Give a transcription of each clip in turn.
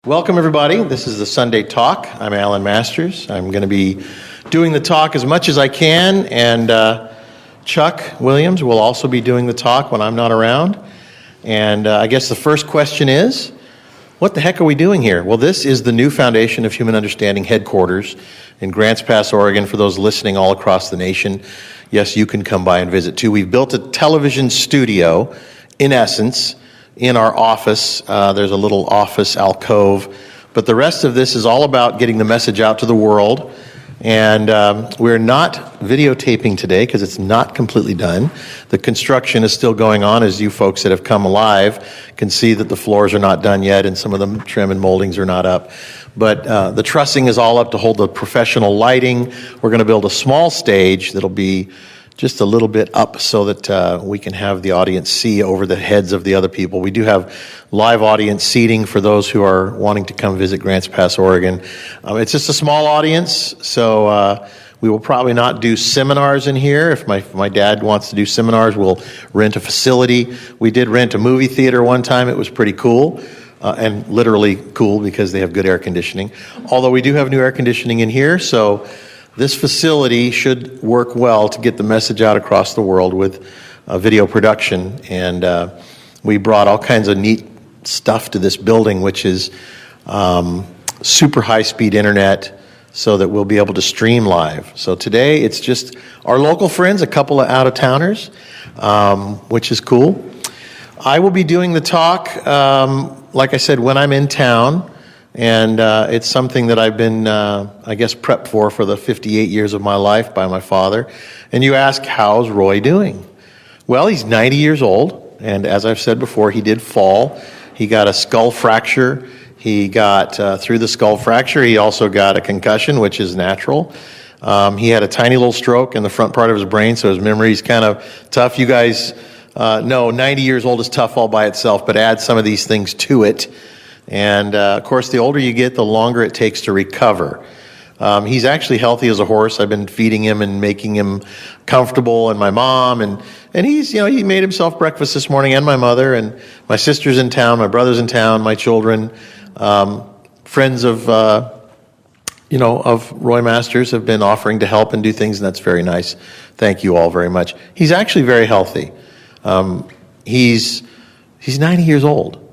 Welcome, everybody. This is the Sunday Talk. I'm Alan Masters. I'm going to be doing the talk as much as I can, and Chuck Williams will also be doing the talk when I'm not around. And I guess the first question is, what the heck are we doing here? Well, this is the new Foundation of Human Understanding headquarters in Grants Pass, Oregon. For those listening all across the nation, yes, you can come by and visit too. We've built a television studio, in essence, in our office. There's a little office alcove, but the rest of this is all about getting the message out to the world. And we're not videotaping today because it's not completely done. The construction is still going on, as you folks that have come live can see that the floors are not done yet and some of the trim and moldings are not up. But the trussing is all up to hold the professional lighting. We're going to build a small stage that'll be just a little bit up so that we can have the audience see over the heads of the other people. We do have live audience seating for those who are wanting to come visit Grants Pass, Oregon. It's just a small audience, so we will probably not do seminars in here. If my dad wants to do seminars, we'll rent a facility. We did rent a movie theater one time. It was pretty cool. And literally cool because they have good air conditioning. Although we do have new air conditioning in here, so this facility should work well to get the message out across the world with video production. And we brought all kinds of neat stuff to this building, which is super high-speed internet so that we'll be able to stream live. So today it's just our local friends, a couple of out-of-towners, which is cool. I will be doing the talk, like I said, when I'm in town. And it's something that I've been, prepped for the 58 years of my life by my father. And you ask, how's Roy doing? Well, he's 90 years old. And as I've said before, he did fall. He got a skull fracture. He got through the skull fracture. He also got a concussion, which is natural. He had a tiny little stroke in the front part of his brain, so his memory's kind of tough. You guys know 90 years old is tough all by itself, but add some of these things to it. And, of course, the older you get, the longer it takes to recover. He's actually healthy as a horse. I've been feeding him and making him comfortable, and my mom, and he's, he made himself breakfast this morning, and my mother, and my sister's in town, my brother's in town, my children, friends of Roy Masters have been offering to help and do things, and that's very nice. Thank you all very much. He's actually very healthy. He's 90 years old.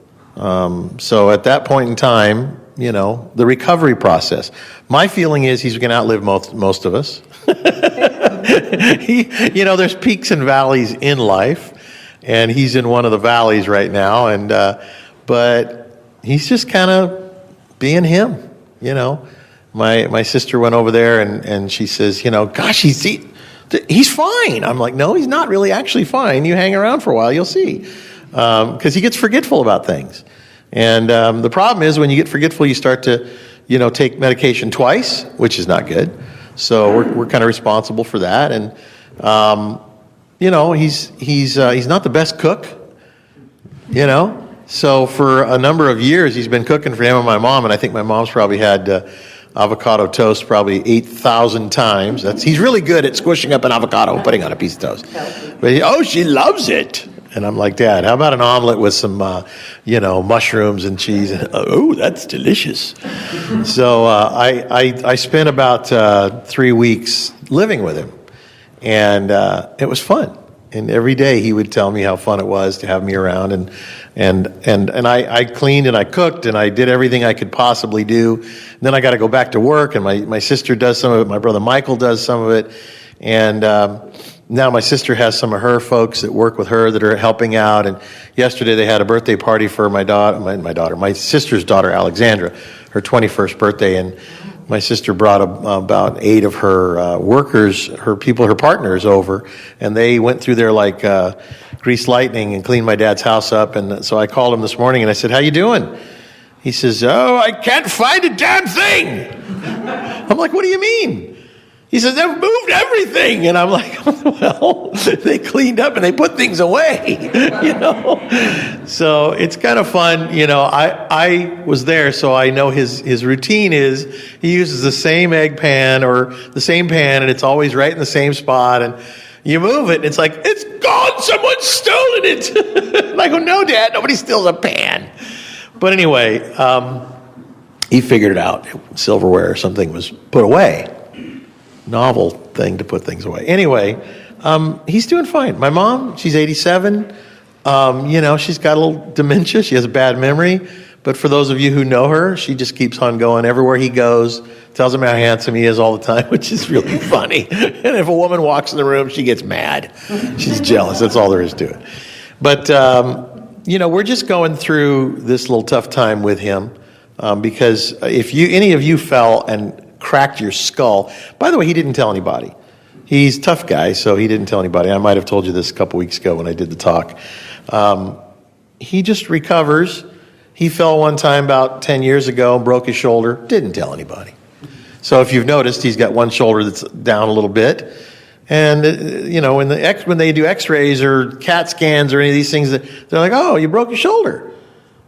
So at that point in time, the recovery process. My feeling is he's going to outlive most of us. There's peaks and valleys in life, and he's in one of the valleys right now. And but he's just kind of being him. My sister went over there and she says, gosh, he's fine. I'm like, no, he's not really actually fine. You hang around for a while, you'll see. Because he gets forgetful about things. And the problem is when you get forgetful, you start to, take medication twice, which is not good. So we're kind of responsible for that. And, he's not the best cook, So for a number of years, he's been cooking for him and my mom. And I think my mom's probably had avocado toast probably 8,000 times. He's really good at squishing up an avocado and putting on a piece of toast. But she loves it. And I'm like, Dad, how about an omelet with some, mushrooms and cheese? And, oh, that's delicious. So I spent about 3 weeks living with him, and it was fun. And every day he would tell me how fun it was to have me around, and I cleaned and I cooked and I did everything I could possibly do. And then I got to go back to work, and my sister does some of it, my brother Michael does some of it, and now my sister has some of her folks that work with her that are helping out. And yesterday they had a birthday party for my sister's daughter, Alexandra, her 21st birthday. And my sister brought about 8 of her workers, her partners over. And they went through there like grease lightning and cleaned my dad's house up. And so I called him this morning and I said, how you doing? He says, oh, I can't find a damn thing. I'm like, what do you mean? He says, they've moved everything. And I'm like, well, they cleaned up and they put things away, So it's kind of fun. I was there, so I know his routine is he uses the same egg pan or the same pan, and it's always right in the same spot. And you move it, and it's like, it's gone. Someone's stolen it. And I go, no, Dad, nobody steals a pan. But anyway, he figured it out. Silverware or something was put away. Novel thing to put things away. Anyway, he's doing fine. My mom, she's 87. She's got a little dementia. She has a bad memory. But for those of you who know her, she just keeps on going everywhere he goes, tells him how handsome he is all the time, which is really funny. And if a woman walks in the room, she gets mad. She's jealous. That's all there is to it. But, we're just going through this little tough time with him because if any of you fell and cracked your skull, by the way, he didn't tell anybody. He's a tough guy, so he didn't tell anybody. I might have told you this a couple weeks ago when I did the talk. He just recovers. He fell one time about 10 years ago, broke his shoulder, didn't tell anybody. So if you've noticed, he's got one shoulder that's down a little bit. And, when they do x-rays or CAT scans or any of these things, they're like, oh, you broke your shoulder.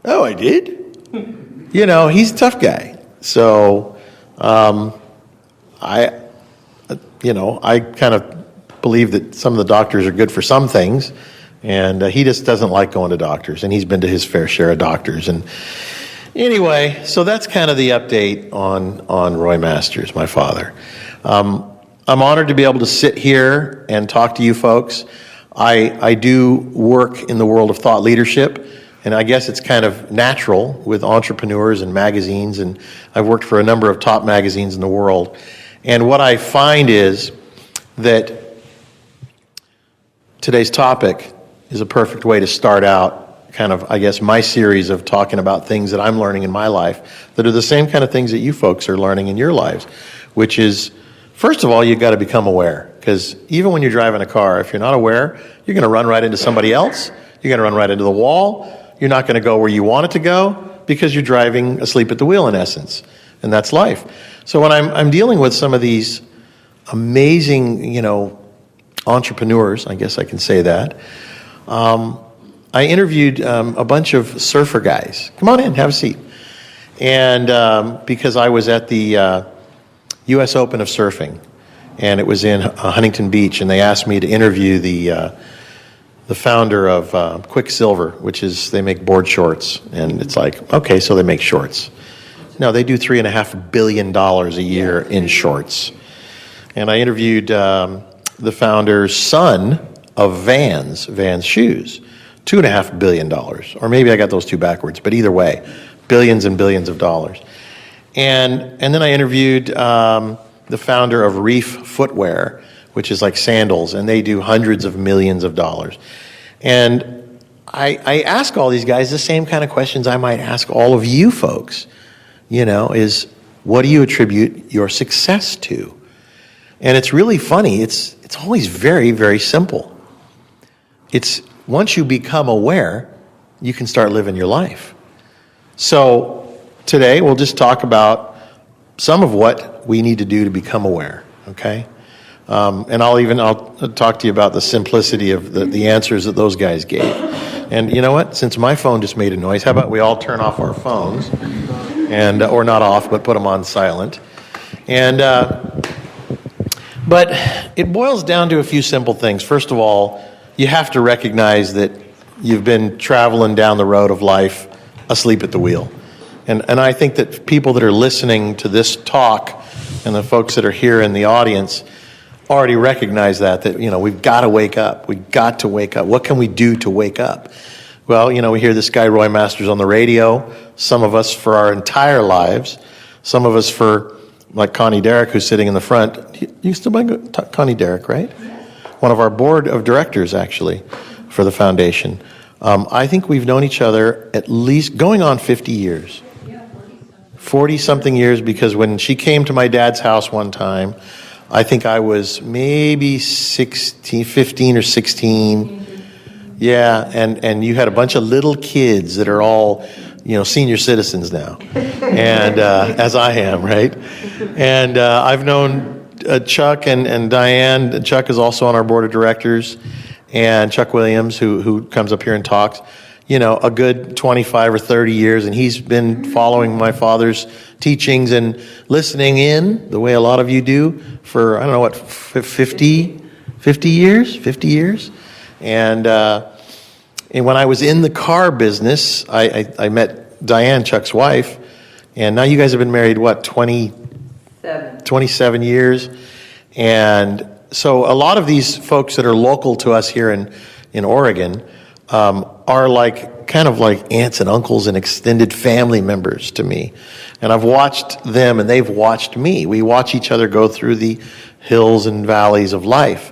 Oh, I did? He's a tough guy. So I kind of believe that some of the doctors are good for some things. And he just doesn't like going to doctors, and he's been to his fair share of doctors. And anyway, so that's kind of the update on Roy Masters, my father. I'm honored to be able to sit here and talk to you folks. I do work in the world of thought leadership, and I guess it's kind of natural with entrepreneurs and magazines, and I've worked for a number of top magazines in the world. And what I find is that today's topic is a perfect way to start out kind of, I guess, my series of talking about things that I'm learning in my life that are the same kind of things that you folks are learning in your lives, which is, first of all, you've got to become aware. Because even when you're driving a car, if you're not aware, you're going to run right into somebody else. You're going to run right into the wall. You're not going to go where you want it to go because you're driving asleep at the wheel, in essence. And that's life. So when I'm dealing with some of these amazing, entrepreneurs, I guess I can say that, I interviewed a bunch of surfer guys. Come on in, have a seat. And because I was at the U.S. Open of Surfing, and it was in Huntington Beach, and they asked me to interview the founder of Quicksilver, which is, they make board shorts. And it's like, okay, so they make shorts. No, they do $3.5 billion a year in shorts. And I interviewed the founder's son of Vans shoes, $2.5 billion. Or maybe I got those two backwards, but either way, billions and billions of dollars. And then I interviewed the founder of Reef Footwear, which is like sandals, and they do hundreds of millions of dollars. And I ask all these guys the same kind of questions I might ask all of you folks, is what do you attribute your success to? And it's really funny. It's always very, very simple. It's once you become aware, you can start living your life. So today we'll just talk about some of what we need to do to become aware, okay? And I'll talk to you about the simplicity of the answers that those guys gave. And you know what? Since my phone just made a noise, how about we all turn off our phones, and or not off, but put them on silent. And but it boils down to a few simple things. First of all, you have to recognize that you've been traveling down the road of life asleep at the wheel. And I think that people that are listening to this talk and the folks that are here in the audience already recognize that we've got to wake up. We've got to wake up. What can we do to wake up? Well, we hear this guy Roy Masters on the radio, some of us for our entire lives, some of us for, like Connie Derrick, who's sitting in the front. You still buy Connie Derrick, right? One of our board of directors, actually, for the foundation. I think we've known each other at least going on 50 years. 40-something years, because when she came to my dad's house one time, I think I was maybe 15 or 16. Yeah, and you had a bunch of little kids that are all, senior citizens now, and as I am, right? And I've known Chuck and Diane. Chuck is also on our board of directors, and Chuck Williams, who comes up here and talks, a good 25 or 30 years, and he's been following my father's teachings and listening in the way a lot of you do for, 50 years. And when I was in the car business, I met Diane, Chuck's wife, And now you guys have been married, what, 27 years? And so a lot of these folks that are local to us here in Oregon are kind of like aunts and uncles and extended family members to me. And I've watched them and they've watched me. We watch each other go through the hills and valleys of life.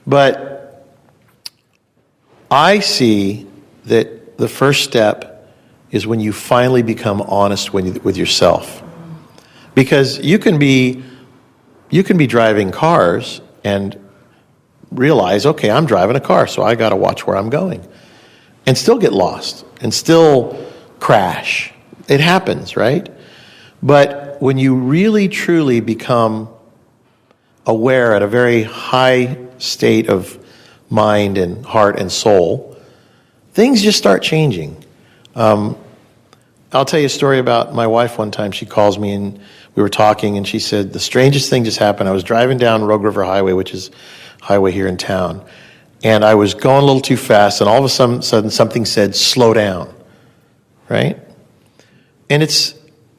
But I see that the first step is when you finally become honest with yourself. Because you can be driving cars and realize, okay, I'm driving a car, so I got to watch where I'm going. And still get lost and still crash. It happens, right? But when you really, truly become aware at a very high state of mind and heart and soul, things just start changing. I'll tell you a story about my wife one time. She calls me and we were talking and she said, the strangest thing just happened. I was driving down Rogue River Highway, which is a highway here in town, and I was going a little too fast, and all of a sudden something said, slow down, right? And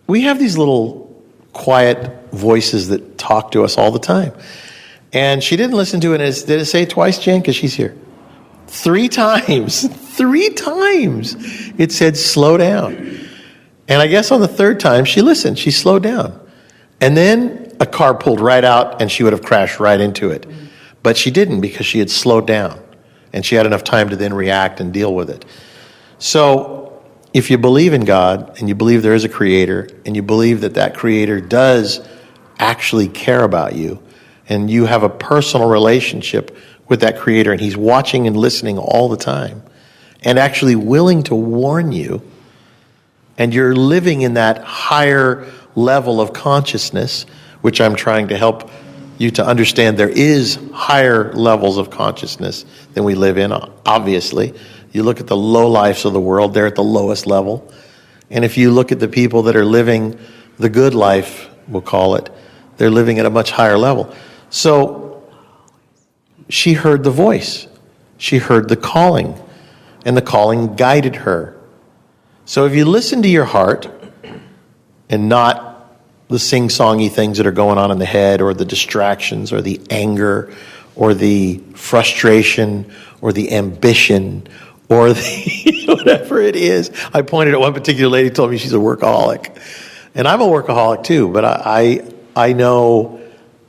we have these little quiet voices that talk to us all the time. And she didn't listen to it. Did it say it twice, Jen? Because she's here. 3 times. 3 times. It said, slow down. And I guess on the 3rd time, she listened. She slowed down. And then a car pulled right out, and she would have crashed right into it. But she didn't, because she had slowed down. And she had enough time to then react and deal with it. So if you believe in God, and you believe there is a creator, and you believe that creator does actually care about you, and you have a personal relationship with that creator, and he's watching and listening all the time, and actually willing to warn you, and you're living in that higher level of consciousness, which I'm trying to help you to understand. There is higher levels of consciousness than we live in, obviously. You look at the low lives of the world, they're at the lowest level. And if you look at the people that are living the good life, we'll call it, they're living at a much higher level. So she heard the voice. She heard the calling, and the calling guided her. So if you listen to your heart and not the sing-songy things that are going on in the head, or the distractions, or the anger, or the frustration, or the ambition, or the whatever it is. I pointed at one particular lady, told me she's a workaholic. And I'm a workaholic too, but I know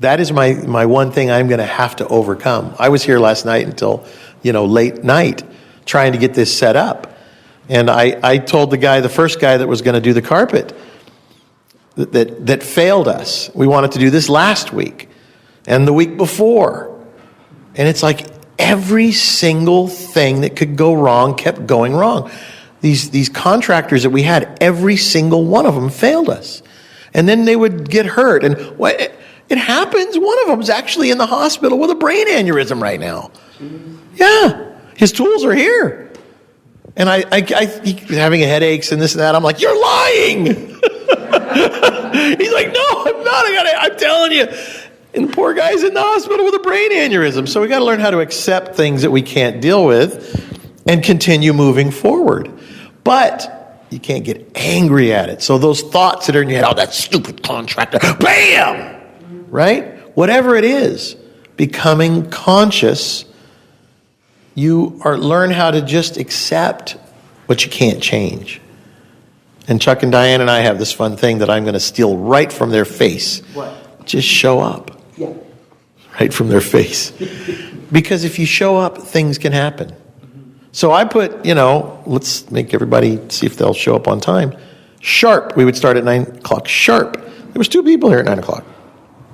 that is my one thing I'm going to have to overcome. I was here last night until, late night, trying to get this set up. And I told the first guy that was going to do the carpet, that failed us. We wanted to do this last week and the week before. And it's like every single thing that could go wrong kept going wrong. These contractors that we had, every single one of them failed us. And then they would get hurt. And it happens. One of them's actually in the hospital with a brain aneurysm right now. Yeah. His tools are here. And he's having headaches and this and that. I'm like, you're lying. He's like, no, I'm not. I'm telling you. And the poor guy's in the hospital with a brain aneurysm. So we got to learn how to accept things that we can't deal with and continue moving forward. But you can't get angry at it. So those thoughts that are in your head, oh, that stupid contractor, bam! Right? Whatever it is, becoming conscious, you learn how to just accept what you can't change. And Chuck and Diane and I have this fun thing that I'm going to steal right from their face. What? Just show up. Yeah. Right from their face. Because if you show up, things can happen. So I put, let's make everybody see if they'll show up on time. Sharp. We would start at 9 o'clock. Sharp. There was 2 people here at 9 o'clock.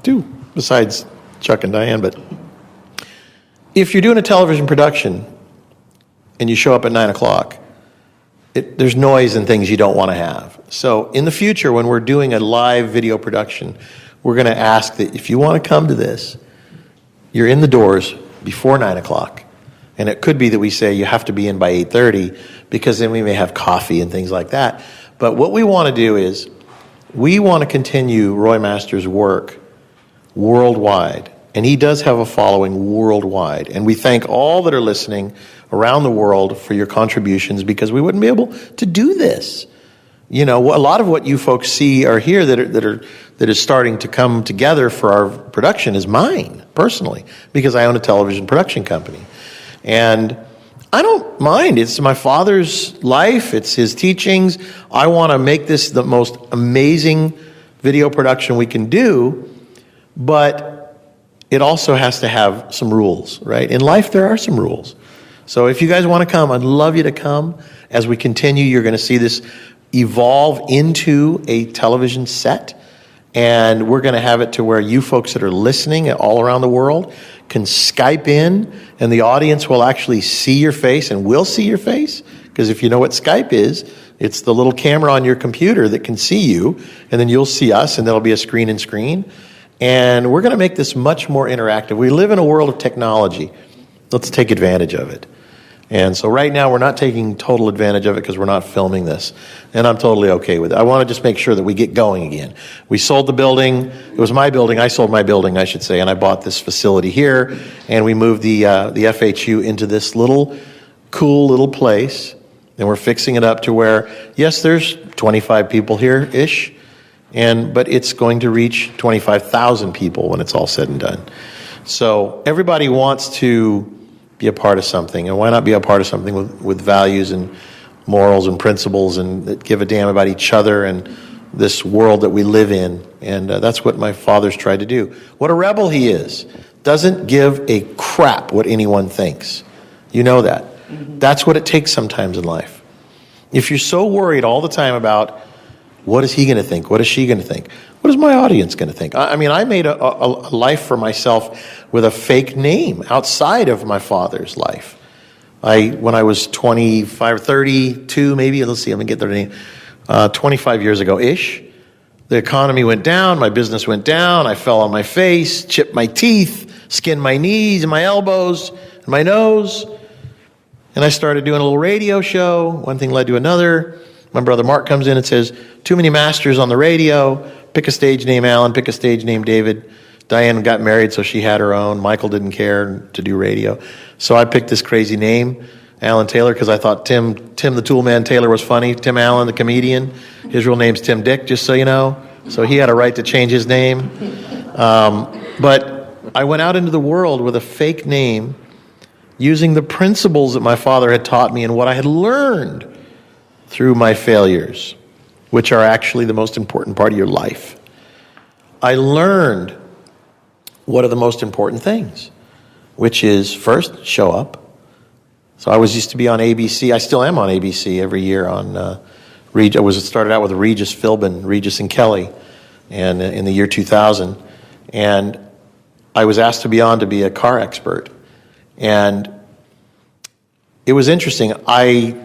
2, besides Chuck and Diane. But if you're doing a television production and you show up at 9 o'clock, there's noise and things you don't want to have. So in the future, when we're doing a live video production, we're going to ask that if you want to come to this, you're in the doors before 9 o'clock. And it could be that we say you have to be in by 8:30, because then we may have coffee and things like that. But what we want to do is we want to continue Roy Masters' work worldwide. And he does have a following worldwide. And we thank all that are listening around the world for your contributions, because we wouldn't be able to do this a lot of what you folks see or hear that is starting to come together for our production is mine, personally, because I own a television production company. And I don't mind. It's my father's life. It's his teachings. I want to make this the most amazing video production we can do, but it also has to have some rules, right? In life, there are some rules. So if you guys want to come, I'd love you to come. As we continue, you're going to see this evolve into a television set, and we're going to have it to where you folks that are listening all around the world can Skype in, and the audience will actually see your face, and will see your face, because if you know what Skype is, it's the little camera on your computer that can see you, and then you'll see us, and there'll be a screen and screen. And we're going to make this much more interactive. We live in a world of technology. Let's take advantage of it. And so right now we're not taking total advantage of it because we're not filming this. And I'm totally okay with it. I want to just make sure that we get going again. We sold the building. It was my building. I sold my building, I should say. And I bought this facility here. And we moved the FHU into this cool little place. And we're fixing it up to where, yes, there's 25 people here-ish. But it's going to reach 25,000 people when it's all said and done. So everybody wants to be a part of something, and why not be a part of something with values and morals and principles and that give a damn about each other and this world that we live in. And that's what my father's tried to do. What a rebel he is. Doesn't give a crap what anyone thinks. You know that. Mm-hmm. That's what it takes sometimes in life. If you're so worried all the time about what is he going to think, what is she going to think, what is my audience going to think? I mean, I made a life for myself with a fake name outside of my father's life. When I was 25, 32 maybe, let's see, let me get their name, 25 years ago-ish, the economy went down, my business went down, I fell on my face, chipped my teeth, skinned my knees and my elbows and my nose, and I started doing a little radio show. One thing led to another. My brother Mark comes in and says, too many masters on the radio, pick a stage name Alan, pick a stage name David. Diane got married, so she had her own. Michael didn't care to do radio. So I picked this crazy name, Alan Taylor, because I thought Tim the Toolman Taylor was funny. Tim Allen, the comedian. His real name's Tim Dick, just so you know. So he had a right to change his name. But I went out into the world with a fake name, using the principles that my father had taught me and what I had learned through my failures, which are actually the most important part of your life. I learned what are the most important things, which is, first, show up. So I used to be on ABC. I still am on ABC every year on started out with Regis Philbin, Regis and Kelly, and in the year 2000. And I was asked to be on to be a car expert. And it was interesting. I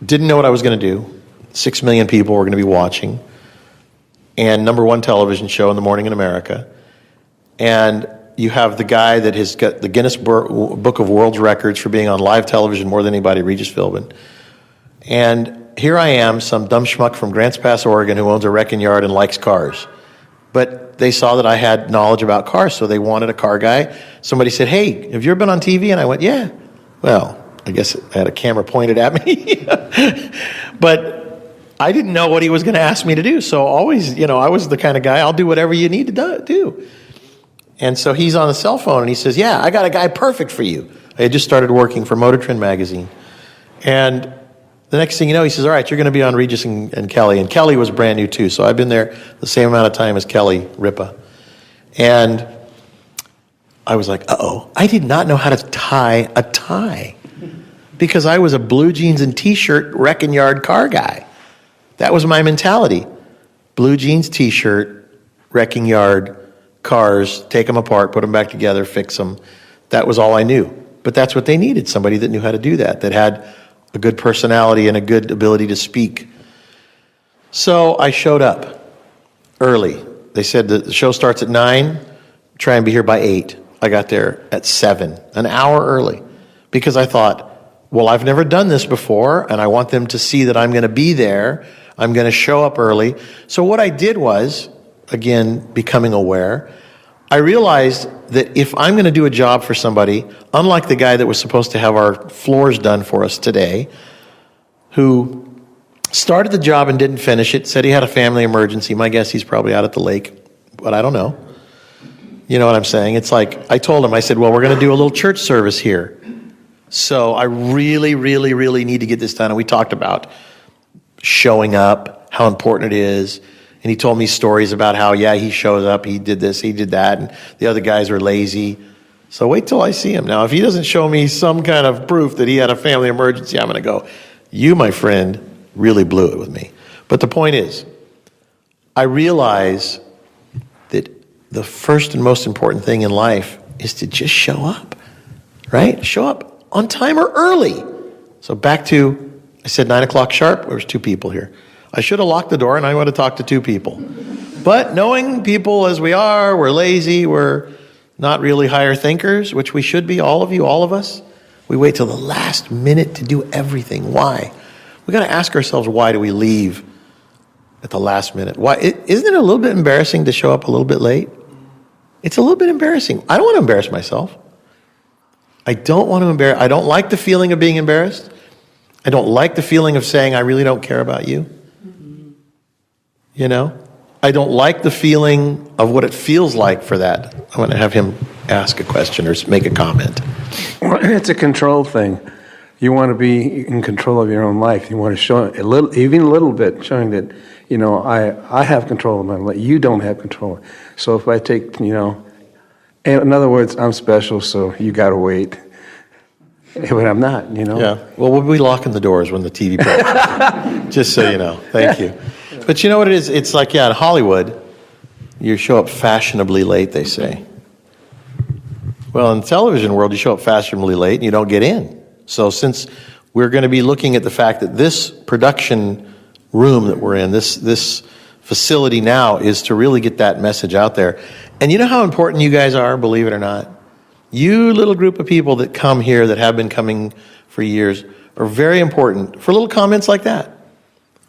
didn't know what I was going to do. 6 million people were going to be watching. And #1 television show in the morning in America. And you have the guy that has got the Guinness Book of World Records for being on live television more than anybody, Regis Philbin. And here I am, some dumb schmuck from Grants Pass, Oregon, who owns a wrecking yard and likes cars. But they saw that I had knowledge about cars, so they wanted a car guy. Somebody said, hey, have you ever been on TV? And I went, yeah. Well, I guess I had a camera pointed at me. But I didn't know what he was going to ask me to do. So always, I was the kind of guy, I'll do whatever you need to do. And so he's on the cell phone and he says, yeah, I got a guy perfect for you. I had just started working for Motor Trend magazine. And the next thing you know, he says, all right, you're going to be on Regis and Kelly. And Kelly was brand new too. So I've been there the same amount of time as Kelly Ripa. And I was like, uh-oh, I did not know how to tie a tie because I was a blue jeans and T-shirt wrecking yard car guy. That was my mentality. Blue jeans, T-shirt, wrecking yard, cars, take them apart, put them back together, fix them. That was all I knew. But that's what they needed, somebody that knew how to do that had a good personality and a good ability to speak. So I showed up early. They said the show starts at 9, try and be here by 8. I got there at 7, an hour early, because I thought, well, I've never done this before, and I want them to see that I'm going to be there. I'm going to show up early. So what I did was, again, becoming aware, I realized that if I'm going to do a job for somebody, unlike the guy that was supposed to have our floors done for us today, who Started the job and didn't finish it. Said he had a family emergency. My guess he's probably out at the lake, but I don't know. You know what I'm saying? It's like, I told him, I said, well, we're going to do a little church service here. So I really, really, really need to get this done. And we talked about showing up, how important it is. And he told me stories about how, yeah, he shows up, he did this, he did that, and the other guys are lazy. So wait till I see him. Now, if he doesn't show me some kind of proof that he had a family emergency, I'm going to go, you, my friend, really blew it with me. But the point is, I realize that the first and most important thing in life is to just show up, right? Show up on time or early. So back to, I said 9 o'clock sharp, there was 2 people here. I should have locked the door and I would have talked to 2 people. But knowing people as we are, we're lazy, we're not really higher thinkers, which we should be, all of you, all of us. We wait till the last minute to do everything. Why? We got to ask ourselves, why do we leave at the last minute? Why? Isn't it a little bit embarrassing to show up a little bit late? It's a little bit embarrassing. I don't want to embarrass myself. I don't like the feeling of being embarrassed. I don't like the feeling of saying, I really don't care about you. You know? I don't like the feeling of what it feels like for that. I want to have him ask a question or make a comment. Well, it's a control thing. You want to be in control of your own life. You want to show a little, even a little bit, showing that, you know, I have control of my life. You don't have control. So if I take, you know, in other words, I'm special, so you got to wait. But I'm not, you know. Yeah. Well, we'll be locking the doors when the TV plays. Just so you know. Thank you. But you know what it is? It's like, yeah, in Hollywood, you show up fashionably late, they say. Well, in the television world, you show up fashionably late and you don't get in. So since we're going to be looking at the fact that this production room that we're in, this facility now, is to really get that message out there. And you know how important you guys are, believe it or not? You little group of people that come here, that have been coming for years, are very important for little comments like that.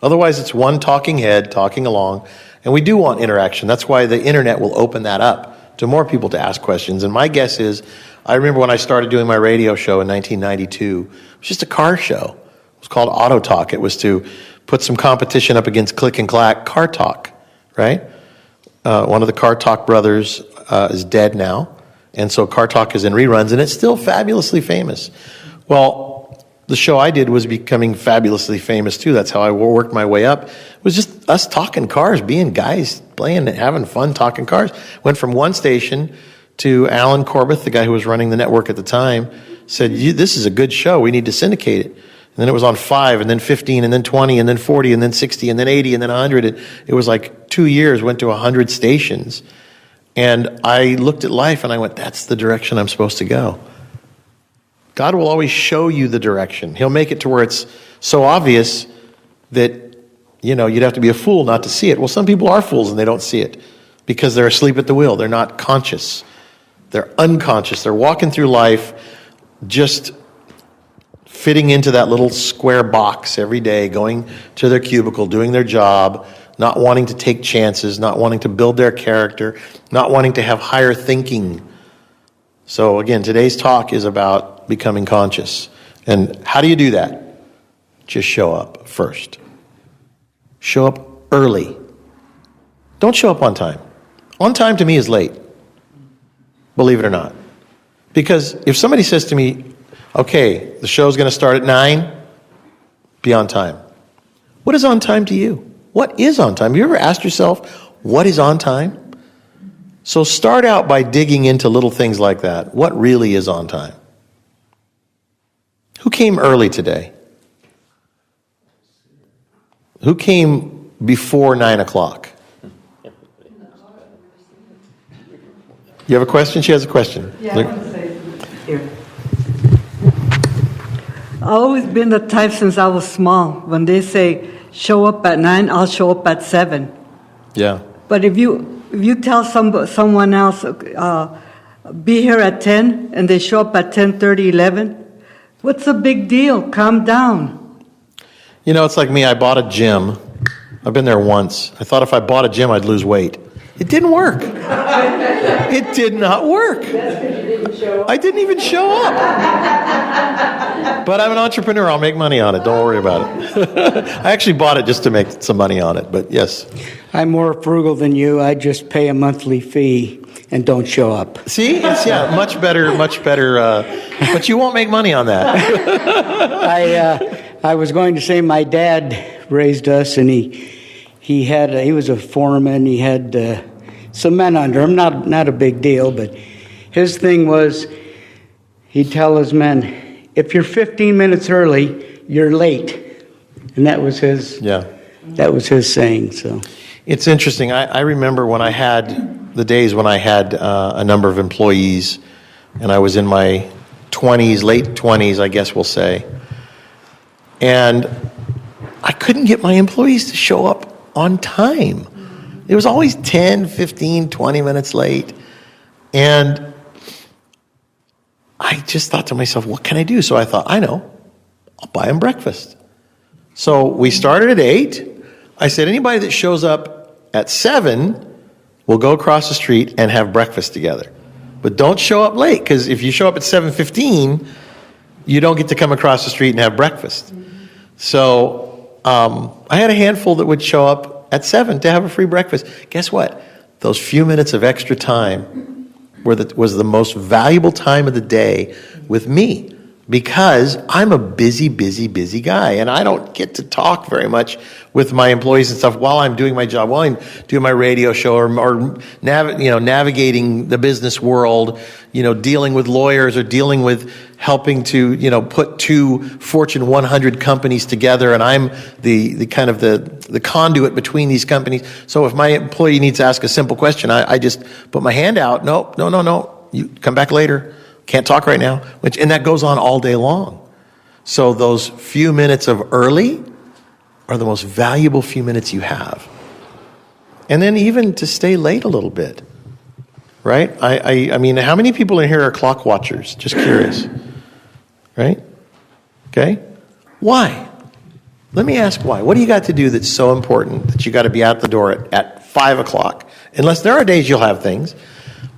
Otherwise, it's one talking head talking along, and we do want interaction. That's why the internet will open that up to more people to ask questions. And my guess is, I remember when I started doing my radio show in 1992, it was just a car show. It was called Auto Talk. It was to put some competition up against Click and Clack Car Talk, right? One of the Car Talk brothers is dead now, and so Car Talk is in reruns, and it's still fabulously famous. Well, the show I did was becoming fabulously famous too. That's how I worked my way up. It was just us talking cars, being guys, playing, having fun, talking cars. Went from one station to Alan Corbett, the guy who was running the network at the time, said, this is a good show. We need to syndicate it. And then it was on 5, and then 15, and then 20, and then 40, and then 60, and then 80, and then 100. It was like 2 years, went to 100 stations. And I looked at life and I went, that's the direction I'm supposed to go. God will always show you the direction. He'll make it to where it's so obvious that, you know, you'd have to be a fool not to see it. Well, some people are fools and they don't see it because they're asleep at the wheel. They're not conscious. They're unconscious. They're walking through life just fitting into that little square box every day, going to their cubicle, doing their job, not wanting to take chances, not wanting to build their character, not wanting to have higher thinking. So again, today's talk is about becoming conscious. And how do you do that? Just show up first. Show up early. Don't show up on time. On time to me is late. Believe it or not. Because if somebody says to me, okay, the show's going to start at 9, be on time. What is on time to you? What is on time? Have you ever asked yourself, what is on time? So start out by digging into little things like that. What really is on time? Who came early today? Who came before 9 o'clock? You have a question? She has a question. Yeah, I want to say here. I've always been the type since I was small. When they say show up at 9, I'll show up at 7. Yeah. But if you tell someone else be here at 10 and they show up at 10:30, 11, what's the big deal? Calm down. You know, it's like me. I bought a gym. I've been there once. I thought if I bought a gym, I'd lose weight. It didn't work. It did not work. I didn't even show up. But I'm an entrepreneur. I'll make money on it. Don't worry about it. I actually bought it just to make some money on it, but yes. I'm more frugal than you. I just pay a monthly fee and don't show up. See? It's, much better, but you won't make money on that. I was going to say my dad raised us, and he was a foreman. He had some men under him, not a big deal, but his thing was he'd tell his men, if you're 15 minutes early, you're late, and that was his saying. So it's interesting. I remember when I had the days when I had a number of employees, and I was in my 20s, late 20s, I guess we'll say, and I couldn't get my employees to show up on time. It was always 10, 15, 20 minutes late. And I just thought to myself, what can I do? So I thought, I know, I'll buy them breakfast. So we started at 8. I said, anybody that shows up at 7 will go across the street and have breakfast together. But don't show up late, because if you show up at 7:15, you don't get to come across the street and have breakfast. So I had a handful that would show up at 7 to have a free breakfast. Guess what? Those few minutes of extra time was the most valuable time of the day with me, because I'm a busy guy, and I don't get to talk very much with my employees and stuff while I'm doing my job, while I'm doing my radio show or navigating the business world, dealing with lawyers or dealing with helping to, put 2 Fortune 100 companies together, and I'm the kind of the conduit between these companies. So if my employee needs to ask a simple question, I just put my hand out. No, you come back later. Can't talk right now. And that goes on all day long. So those few minutes of early are the most valuable few minutes you have. And then even to stay late a little bit, right? I mean, how many people in here are clock watchers? Just curious, right? Okay. Why? Let me ask why. What do you got to do that's so important that you got to be out the door at 5 o'clock? Unless there are days you'll have things.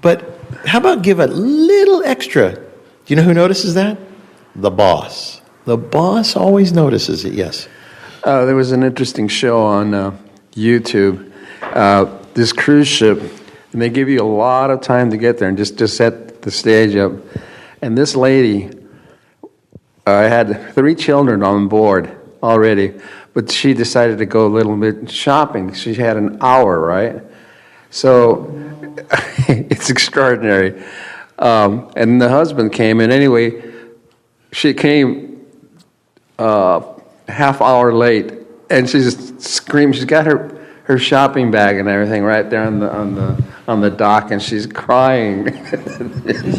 But how about give a little extra? Do you know who notices that? The boss. The boss always notices it, yes. There was an interesting show on YouTube. This cruise ship, and they give you a lot of time to get there and just set the stage up. And this lady had 3 children on board already, but she decided to go a little bit shopping. She had an hour, right? So it's extraordinary. And the husband came, and anyway, she came half hour late, and she just screamed. She's got her shopping bag and everything right there on the dock, and she's crying.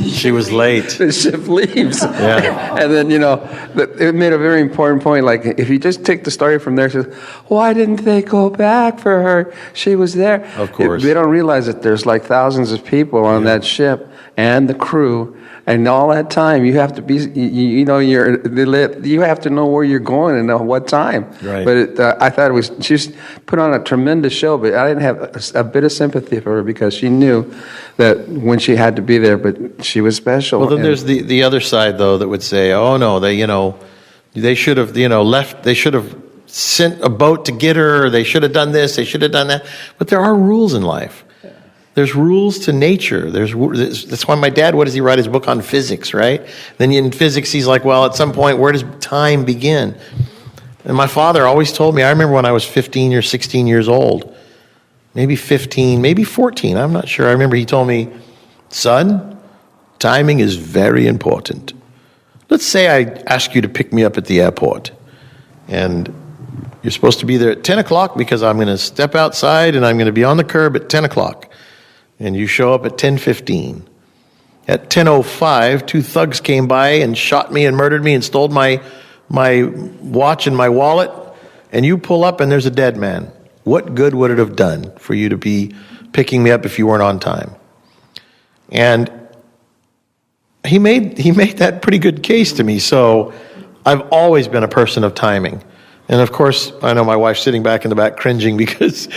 She was late. The ship leaves. Yeah. And then, it made a very important point. Like, if you just take the story from there, she says, why didn't they go back for her? She was there. Of course. They don't realize that there's like thousands of people on that ship and the crew. And all that time, you have to be, you have to know where you're going and know what time. Right. But I thought she put on a tremendous show, but I didn't have a bit of sympathy for her because she knew that when she had to be there, but she was special. Well, then there's the other side, though, that would say, oh, no, they should have, left, they should have sent a boat to get her, or they should have done this, they should have done that. But there are rules in life. There's rules to nature. That's why my dad, what does he write his book on physics, right? Then in physics, he's like, well, at some point, where does time begin? And my father always told me, I remember when I was 15 or 16 years old, maybe 15, maybe 14, I'm not sure. I remember he told me, son, timing is very important. Let's say I ask you to pick me up at the airport, and you're supposed to be there at 10 o'clock because I'm going to step outside and I'm going to be on the curb at 10 o'clock. And you show up at 10:15. At 10:05, 2 thugs came by and shot me and murdered me and stole my watch and my wallet. And you pull up and there's a dead man. What good would it have done for you to be picking me up if you weren't on time? And he made that pretty good case to me. So I've always been a person of timing. And of course, I know my wife's sitting back in the back cringing because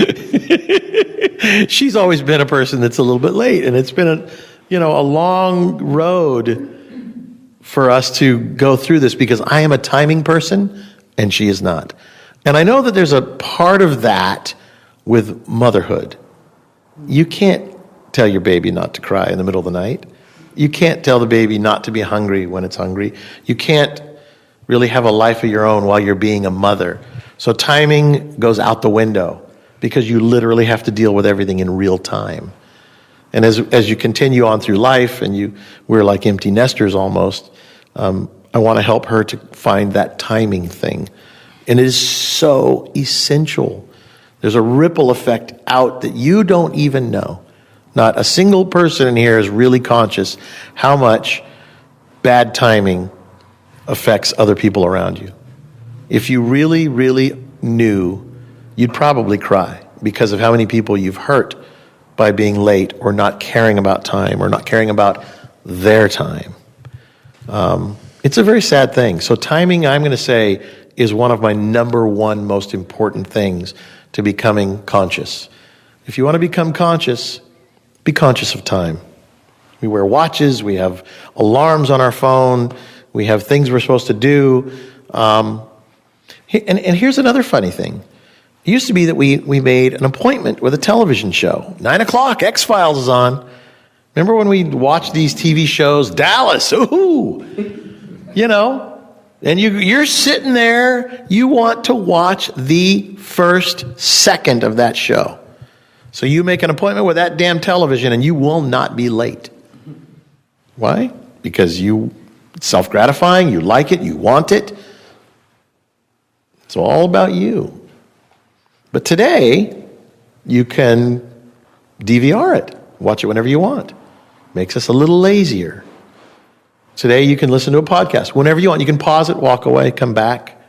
She's always been a person that's a little bit late, and it's been a long road for us to go through this because I am a timing person and she is not. And I know that there's a part of that with motherhood. You can't tell your baby not to cry in the middle of the night. You can't tell the baby not to be hungry when it's hungry. You can't really have a life of your own while you're being a mother. So timing goes out the window because you literally have to deal with everything in real time. And as you continue on through life, and we're like empty nesters almost, I want to help her to find that timing thing. And it is so essential. There's a ripple effect out that you don't even know. Not a single person in here is really conscious how much bad timing affects other people around you. If you really, really knew, you'd probably cry because of how many people you've hurt by being late or not caring about time or not caring about their time. It's a very sad thing. So timing, I'm going to say, is one of my number one most important things to becoming conscious. If you want to become conscious, be conscious of time. We wear watches, we have alarms on our phone, we have things we're supposed to do. And here's another funny thing. It used to be that we made an appointment with a television show. 9 o'clock, X-Files is on. Remember when we watched these TV shows? Dallas, ooh! And you're sitting there, you want to watch the first second of that show. So you make an appointment with that damn television and you will not be late. Why? Because it's self-gratifying, you like it, you want it. It's all about you. But today, you can DVR it. Watch it whenever you want. Makes us a little lazier. Today, you can listen to a podcast whenever you want. You can pause it, walk away, come back,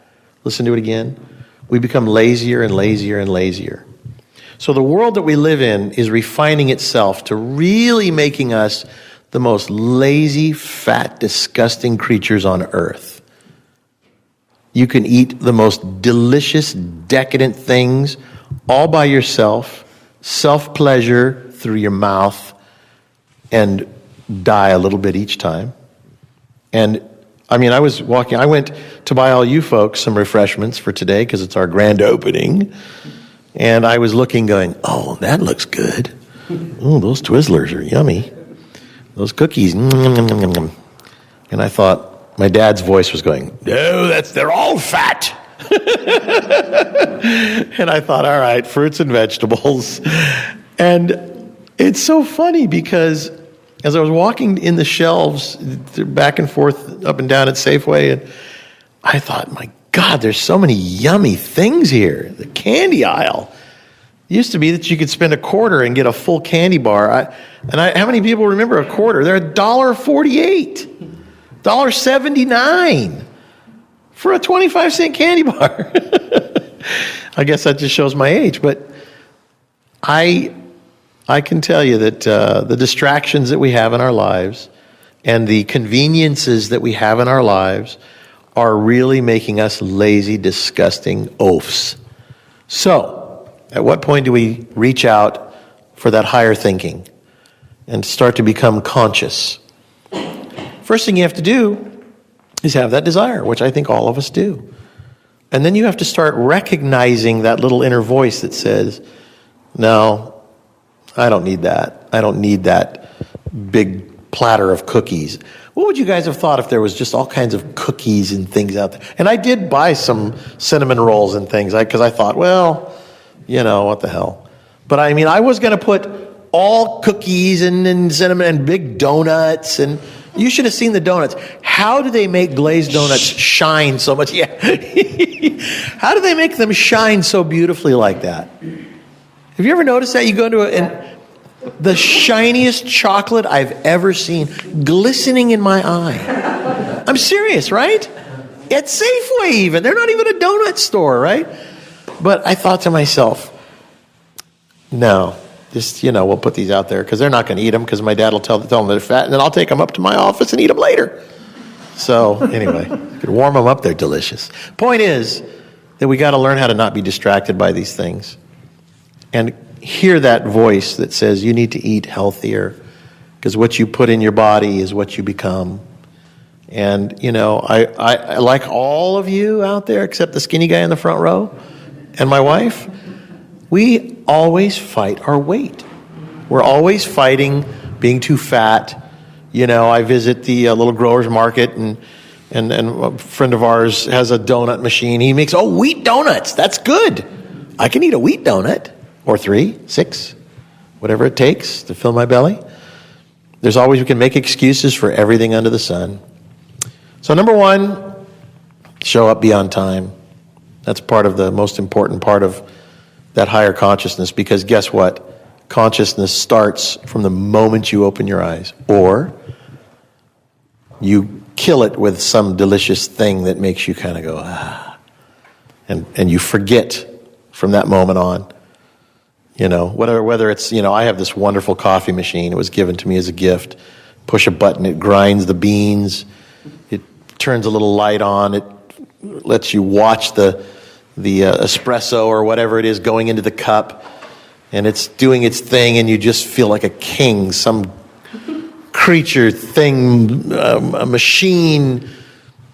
listen to it again. We become lazier and lazier and lazier. So the world that we live in is refining itself to really making us the most lazy, fat, disgusting creatures on earth. You can eat the most delicious, decadent things all by yourself, self-pleasure through your mouth, and die a little bit each time. And I went to buy all you folks some refreshments for today because it's our grand opening. And I was looking going, oh, that looks good. Oh, those Twizzlers are yummy. Those cookies, And I thought, my dad's voice was going, no, they're all fat. And I thought, all right, fruits and vegetables. And it's so funny because as I was walking in the shelves back and forth, up and down at Safeway, and I thought, my God, there's so many yummy things here. The candy aisle. It used to be that you could spend $0.25 and get a full candy bar. How many people remember $0.25? They're $1.48, $1.79 for a 25-cent candy bar. I guess that just shows my age, but I can tell you that the distractions that we have in our lives and the conveniences that we have in our lives are really making us lazy, disgusting oafs. So, at what point do we reach out for that higher thinking and start to become conscious? First thing you have to do is have that desire, which I think all of us do. And then you have to start recognizing that little inner voice that says, no, I don't need that. I don't need that big platter of cookies. What would you guys have thought if there was just all kinds of cookies and things out there? And I did buy some cinnamon rolls and things because I thought, well, what the hell. But I was going to put all cookies and cinnamon and big donuts. And you should have seen the donuts. How do they make glazed donuts shine so much? Yeah. How do they make them shine so beautifully like that? Have you ever noticed that? You go into the shiniest chocolate I've ever seen, glistening in my eye. I'm serious, right? At Safeway even. They're not even a donut store, right? But I thought to myself, no, just, we'll put these out there because they're not going to eat them because my dad will tell them they're fat, and then I'll take them up to my office and eat them later. So anyway, you could warm them up. They're delicious. Point is that we got to learn how to not be distracted by these things. And hear that voice that says you need to eat healthier because what you put in your body is what you become. And, I like all of you out there except the skinny guy in the front row and my wife. We always fight our weight. We're always fighting being too fat. I visit the little growers market and a friend of ours has a donut machine. He makes, wheat donuts. That's good. I can eat a wheat donut or 3, 6, whatever it takes to fill my belly. We can make excuses for everything under the sun. So number 1, show up, be on time. That's part of the most important part of that higher consciousness, because guess what? Consciousness starts from the moment you open your eyes, or you kill it with some delicious thing that makes you kind of go, and you forget from that moment on. Whether it's, I have this wonderful coffee machine. It was given to me as a gift. Push a button, it grinds the beans. It turns a little light on. It lets you watch the espresso or whatever it is going into the cup. And it's doing its thing, and you just feel like a king, some creature, thing, a machine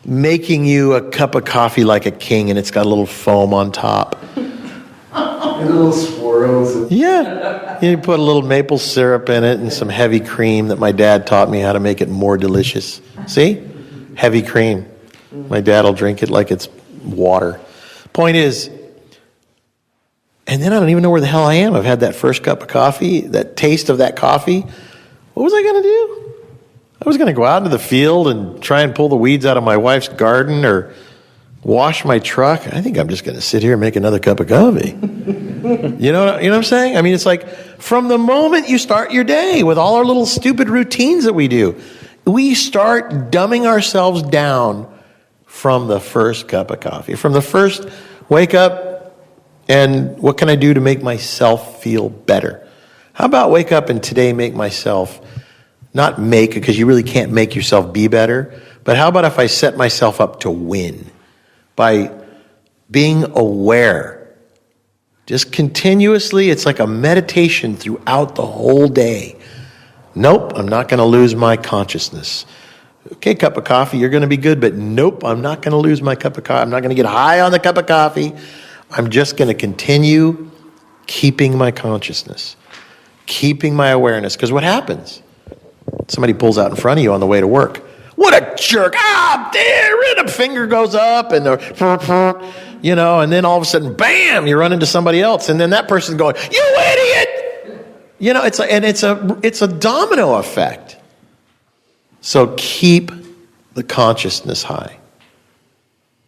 making you a cup of coffee like a king, and it's got a little foam on top. And little swirls. Yeah. You put a little maple syrup in it and some heavy cream that my dad taught me how to make it more delicious. See? Heavy cream. My dad will drink it like it's water. Point is, and then I don't even know where the hell I am. I've had that first cup of coffee, that taste of that coffee. What was I going to do? I was going to go out into the field and try and pull the weeds out of my wife's garden or wash my truck. I think I'm just going to sit here and make another cup of coffee. You know what I'm saying? I mean, it's like from the moment you start your day with all our little stupid routines that we do, we start dumbing ourselves down from the first cup of coffee, from the first wake up. And what can I do to make myself feel better? How about wake up and today make myself, not make, because you really can't make yourself be better, but how about if I set myself up to win by being aware? Just continuously, it's like a meditation throughout the whole day. Nope, I'm not going to lose my consciousness. Okay, cup of coffee, you're going to be good, but nope, I'm not going to lose my cup of coffee. I'm not going to get high on the cup of coffee. I'm just going to continue keeping my consciousness, keeping my awareness. Because what happens? Somebody pulls out in front of you on the way to work. What a jerk. There, and a finger goes up, and and then all of a sudden, bam, you run into somebody else. And then that person's going, you idiot! It's a domino effect. So keep the consciousness high.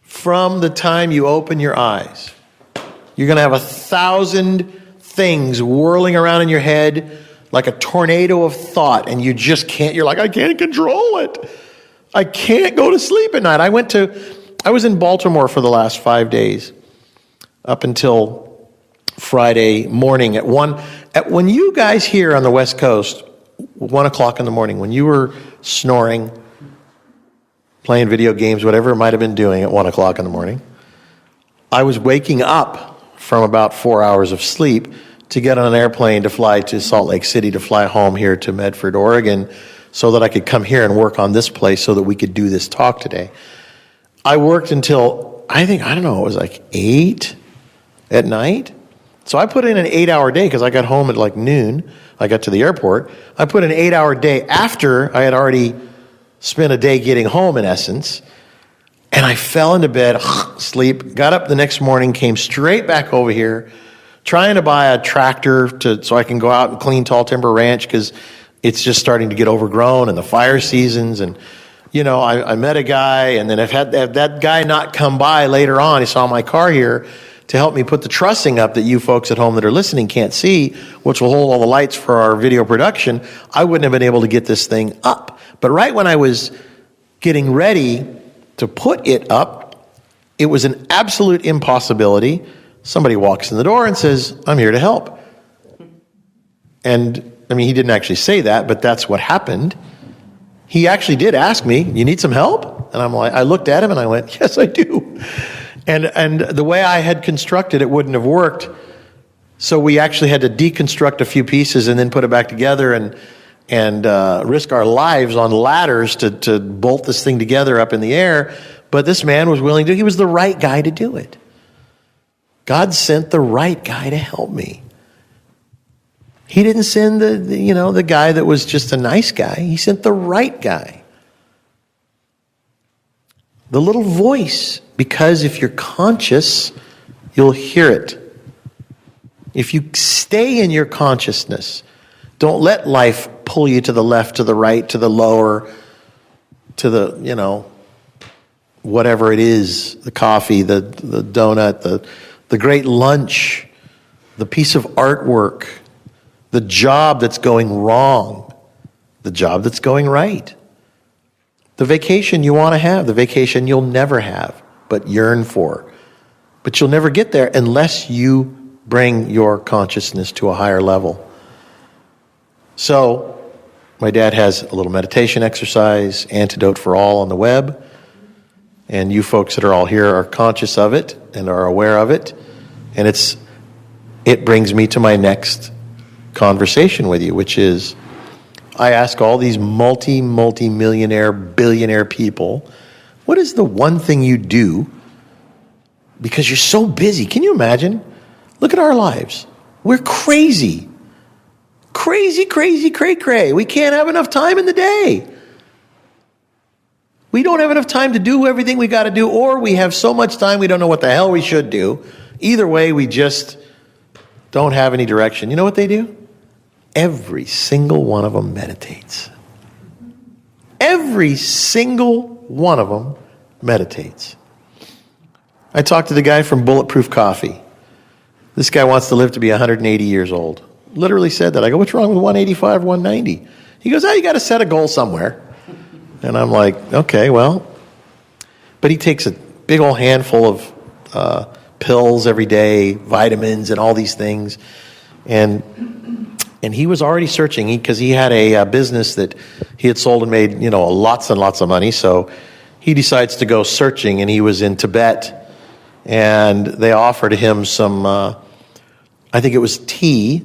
From the time you open your eyes, you're going to have 1,000 things whirling around in your head like a tornado of thought, and you just can't. You're like, I can't control it. I can't go to sleep at night. I was in Baltimore for the last 5 days, up until Friday morning when you guys here on the West Coast, 1 o'clock in the morning, when you were snoring, playing video games, whatever it might have been doing at 1 o'clock in the morning, I was waking up from about 4 hours of sleep to get on an airplane to fly to Salt Lake City, to fly home here to Medford, Oregon, so that I could come here and work on this place so that we could do this talk today. I worked until, it was like 8 at night. So I put in an 8-hour day because I got home at like noon. I got to the airport. I put an 8-hour day after I had already spent a day getting home, in essence. And I fell into bed, sleep, got up the next morning, came straight back over here, trying to buy a tractor so I can go out and clean Tall Timber Ranch because it's just starting to get overgrown and the fire seasons. And, I met a guy, and then if that guy not come by later on, he saw my car here to help me put the trussing up that you folks at home that are listening can't see, which will hold all the lights for our video production, I wouldn't have been able to get this thing up. But right when I was getting ready to put it up, it was an absolute impossibility. Somebody walks in the door and says, I'm here to help. And, he didn't actually say that, but that's what happened. He actually did ask me, you need some help? And I looked at him and I went, yes, I do. And the way I had constructed it wouldn't have worked So we actually had to deconstruct a few pieces and then put it back together and risk our lives on ladders to bolt this thing together up in the air. But this man was willing to. He was the right guy to do it. God sent the right guy to help me. He didn't send the guy that was just a nice guy. He sent the right guy. The little voice, because if you're conscious, you'll hear it. If you stay in your consciousness, don't let life pull you to the left, to the right, to the lower, to the, whatever it is, the coffee, the donut, the great lunch, the piece of artwork, the job that's going wrong, the job that's going right, the vacation you want to have, the vacation you'll never have, but yearn for. But you'll never get there unless you bring your consciousness to a higher level. So, my dad has a little meditation exercise, Antidote for All, on the web. And you folks that are all here are conscious of it and are aware of it. And it brings me to my next conversation with you, which is, I ask all these multi-millionaire, billionaire people, what is the one thing you do because you're so busy? Can you imagine? Look at our lives. We're crazy. Crazy, crazy, cray-cray. We can't have enough time in the day. We don't have enough time to do everything we got to do, or we have so much time we don't know what the hell we should do. Either way, we just don't have any direction. You know what they do? Every single one of them meditates. Every single one of them meditates. I talked to the guy from Bulletproof Coffee. This guy wants to live to be 180 years old. Literally said that. I go, what's wrong with 185, 190? He goes, you got to set a goal somewhere. And I'm like, okay, well. But he takes a big old handful of pills every day, vitamins and all these things. And he was already searching because he had a business that he had sold and made, lots and lots of money. So he decides to go searching, and he was in Tibet. And they offered him some, I think it was tea,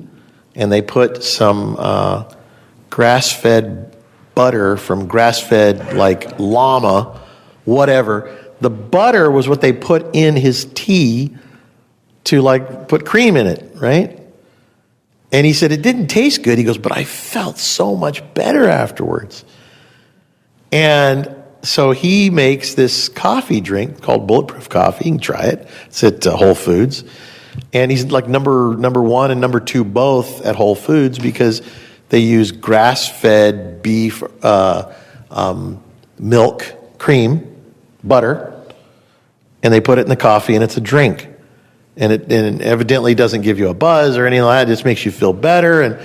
and they put some grass-fed butter from grass-fed, like llama, whatever. The butter was what they put in his tea to, like, put cream in it, right? And he said, it didn't taste good. He goes, but I felt so much better afterwards. And so he makes this coffee drink called Bulletproof Coffee. You can try it. It's at Whole Foods. And he's like number one and number two both at Whole Foods because they use grass-fed beef, milk, cream, butter, and they put it in the coffee, and it's a drink. And it evidently doesn't give you a buzz or anything like that. It just makes you feel better.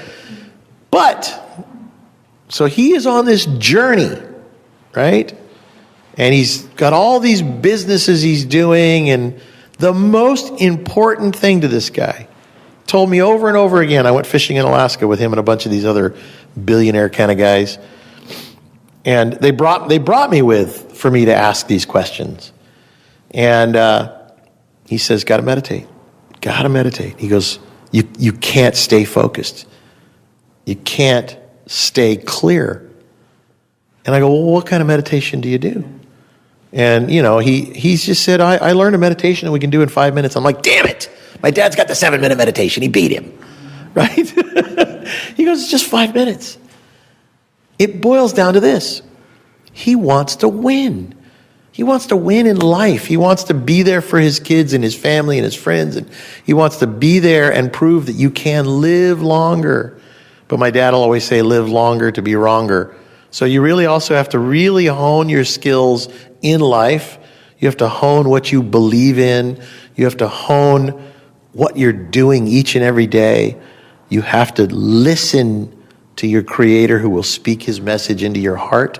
So he is on this journey, right? And he's got all these businesses he's doing, and the most important thing to this guy, told me over and over again, I went fishing in Alaska with him and a bunch of these other billionaire kind of guys, and they brought me for me to ask these questions. And he says, gotta meditate. He goes, you can't stay focused. You can't stay clear. And I go, well, what kind of meditation do you do? And, he's just said, I learned a meditation that we can do in 5 minutes. I'm like, damn it. My dad's got the 7-minute meditation. He beat him, right? He goes, it's just 5 minutes. It boils down to this. He wants to win. He wants to win in life. He wants to be there for his kids and his family and his friends. And he wants to be there and prove that you can live longer. But my dad will always say, live longer to be wronger. So you really also have to really hone your skills in life. You have to hone what you believe in. You have to hone what you're doing each and every day. You have to listen to your Creator who will speak His message into your heart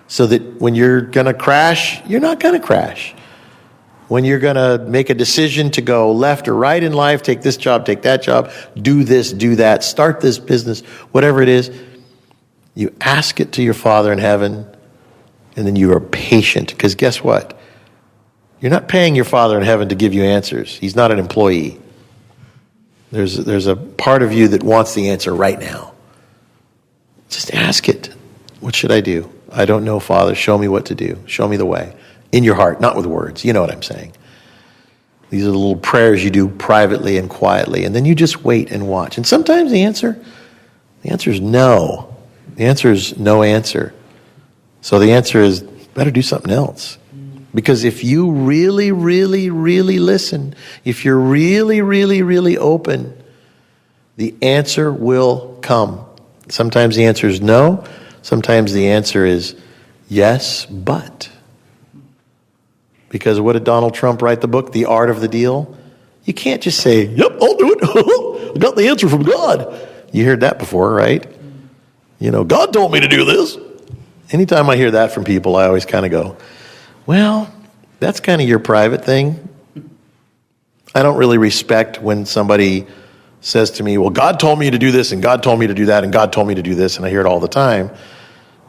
so that when you're going to crash, you're not going to crash. When you're going to make a decision to go left or right in life, take this job, take that job, do this, do that, start this business, whatever it is, you ask it to your Father in heaven, and then you are patient. Because guess what? You're not paying your Father in heaven to give you answers. He's not an employee. There's a part of you that wants the answer right now. Just ask it. What should I do? I don't know, Father. Show me what to do. Show me the way. In your heart, not with words. You know what I'm saying. These are the little prayers you do privately and quietly. And then you just wait and watch. And sometimes the answer is no. The answer is no answer. So the answer is better do something else. Because if you really, really, really listen, if you're really, really, really open, the answer will come. Sometimes the answer is no. Sometimes the answer is yes, but. Because what did Donald Trump write the book, The Art of the Deal? You can't just say, yep, I'll do it. I got the answer from God. You heard that before, right? You know, God told me to do this. Anytime I hear that from people, I always kind of go, well, that's kind of your private thing. I don't really respect when somebody says to me, well, God told me to do this, and God told me to do that, and God told me to do this, and I hear it all the time.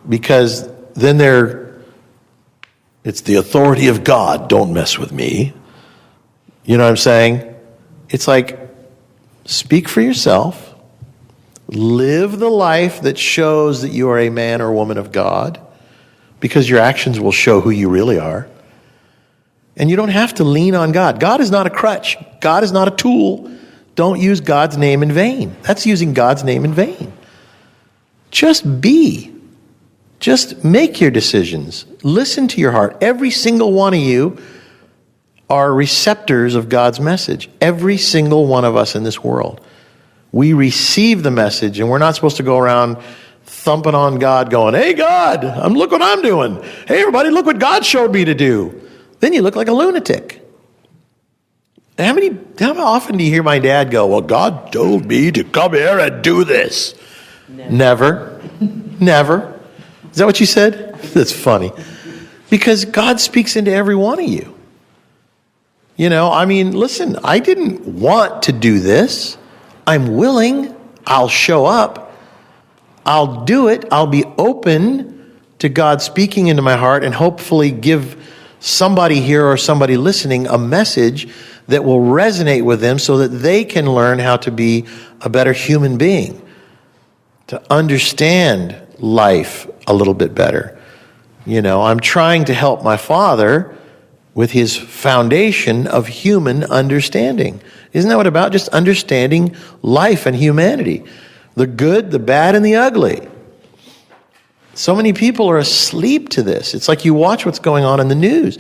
Because then it's the authority of God, don't mess with me. You know what I'm saying? It's like, speak for yourself. Live the life that shows that you are a man or woman of God, because your actions will show who you really are. And you don't have to lean on God. God is not a crutch. God is not a tool. Don't use God's name in vain. That's using God's name in vain. Just be. Just make your decisions. Listen to your heart. Every single one of you are receptors of God's message. Every single one of us in this world. We receive the message, and we're not supposed to go around thumping on God going, hey, God, look what I'm doing. Hey, everybody, look what God showed me to do. Then you look like a lunatic. How often do you hear my dad go, well, God told me to come here and do this? Never. Never. Is that what you said? That's funny. Because God speaks into every one of you. You know, I mean, listen, I didn't want to do this. I'm willing. I'll show up. I'll do it. I'll be open to God speaking into my heart and hopefully give somebody here or somebody listening a message that will resonate with them so that they can learn how to be a better human being, to understand life a little bit better. You know, I'm trying to help my father with his foundation of human understanding. Isn't that what it's about? Just understanding life and humanity. The good, the bad, and the ugly. So many people are asleep to this. It's like you watch what's going on in the news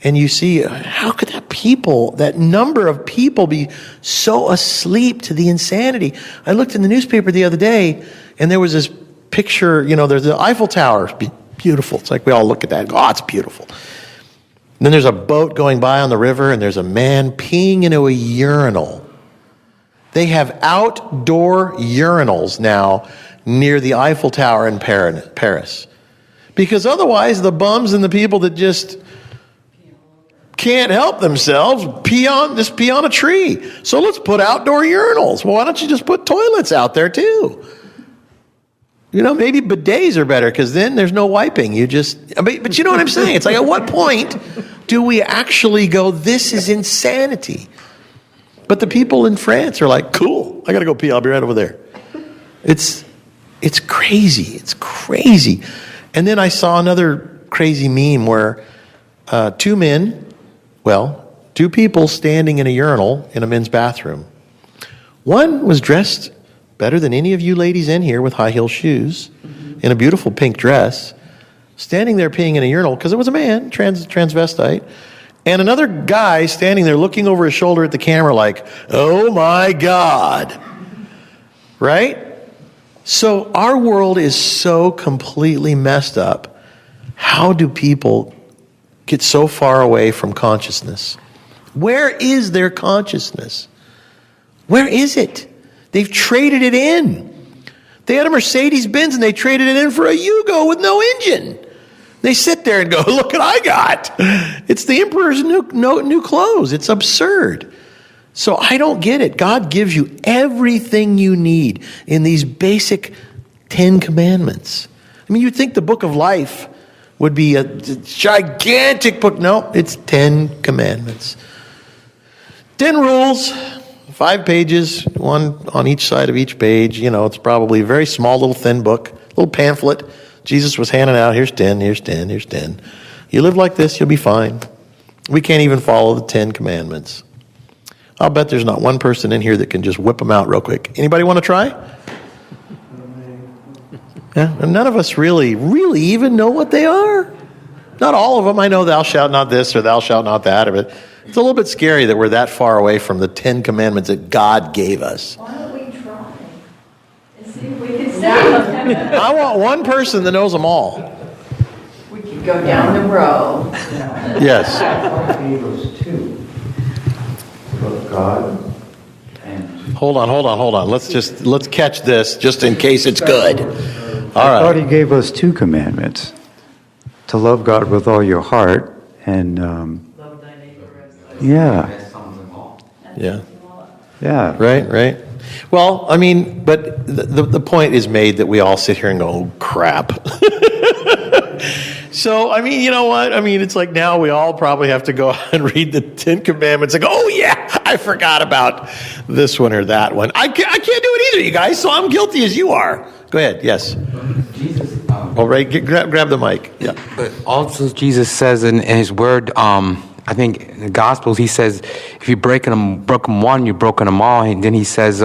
and you see, how could that number of people be so asleep to the insanity? I looked in the newspaper the other day and there was this picture, you know, there's the Eiffel Tower. Beautiful. It's like we all look at that and go, oh, it's beautiful. And then there's a boat going by on the river and there's a man peeing into a urinal. They have outdoor urinals now near the Eiffel Tower in Paris. Because otherwise the bums and the people that just can't help themselves pee on a tree. So let's put outdoor urinals. Well, why don't you just put toilets out there too? You know, maybe bidets are better because then there's no wiping. But you know what I'm saying? It's like, at what point do we actually go, this is insanity? But the people in France are like, cool, I got to go pee. I'll be right over there. It's crazy. It's crazy. And then I saw another crazy meme where two people standing in a urinal in a men's bathroom. One was dressed better than any of you ladies in here with high heel shoes in a beautiful pink dress, standing there peeing in a urinal because it was a man, transvestite. And another guy standing there looking over his shoulder at the camera like, oh my God. Right? So our world is so completely messed up. How do people get so far away from consciousness? Where is their consciousness? Where is it? They've traded it in. They had a Mercedes-Benz and they traded it in for a Yugo with no engine. They sit there and go, look what I got. It's the emperor's new clothes. It's absurd. So I don't get it. God gives you everything you need in these basic 10 commandments. I mean, you'd think the book of life would be a gigantic book. No, it's 10 commandments. 10 rules 5 pages, one on each side of each page. It's probably a very small, little thin book, little pamphlet. Jesus was handing out, here's 10, here's 10, here's 10. You live like this, you'll be fine. We can't even follow the 10 commandments. I'll bet there's not one person in here that can just whip them out real quick. Anybody want to try? Yeah, and none of us really even know what they are. Not all of them. I know thou shalt not this or thou shalt not that. But it's a little bit scary that we're that far away from the 10 commandments that God gave us. Why don't we try and see if we can say them? I want one person that knows them all. We could go down the row. Yes. God gave us 2. Love God and... Hold on. Let's catch this just in case it's good. All I thought right. he gave us 2 commandments. To love God with all your heart and... Love thy neighbor as thyself. Yeah. Yeah. Yeah. Right. Well, I mean, but the point is made that we all sit here and go, oh, crap. So, I mean, you know what? I mean, it's like now we all probably have to go out and read the 10 Commandments and go, oh, yeah, I forgot about this one or that one. I can't do it either, you guys, so I'm guilty as you are. Go ahead, yes. Jesus. All right, grab the mic. Yeah. But also Jesus says in his word, I think in the Gospels, he says, if you broke them one, you've broken them all. And then he says,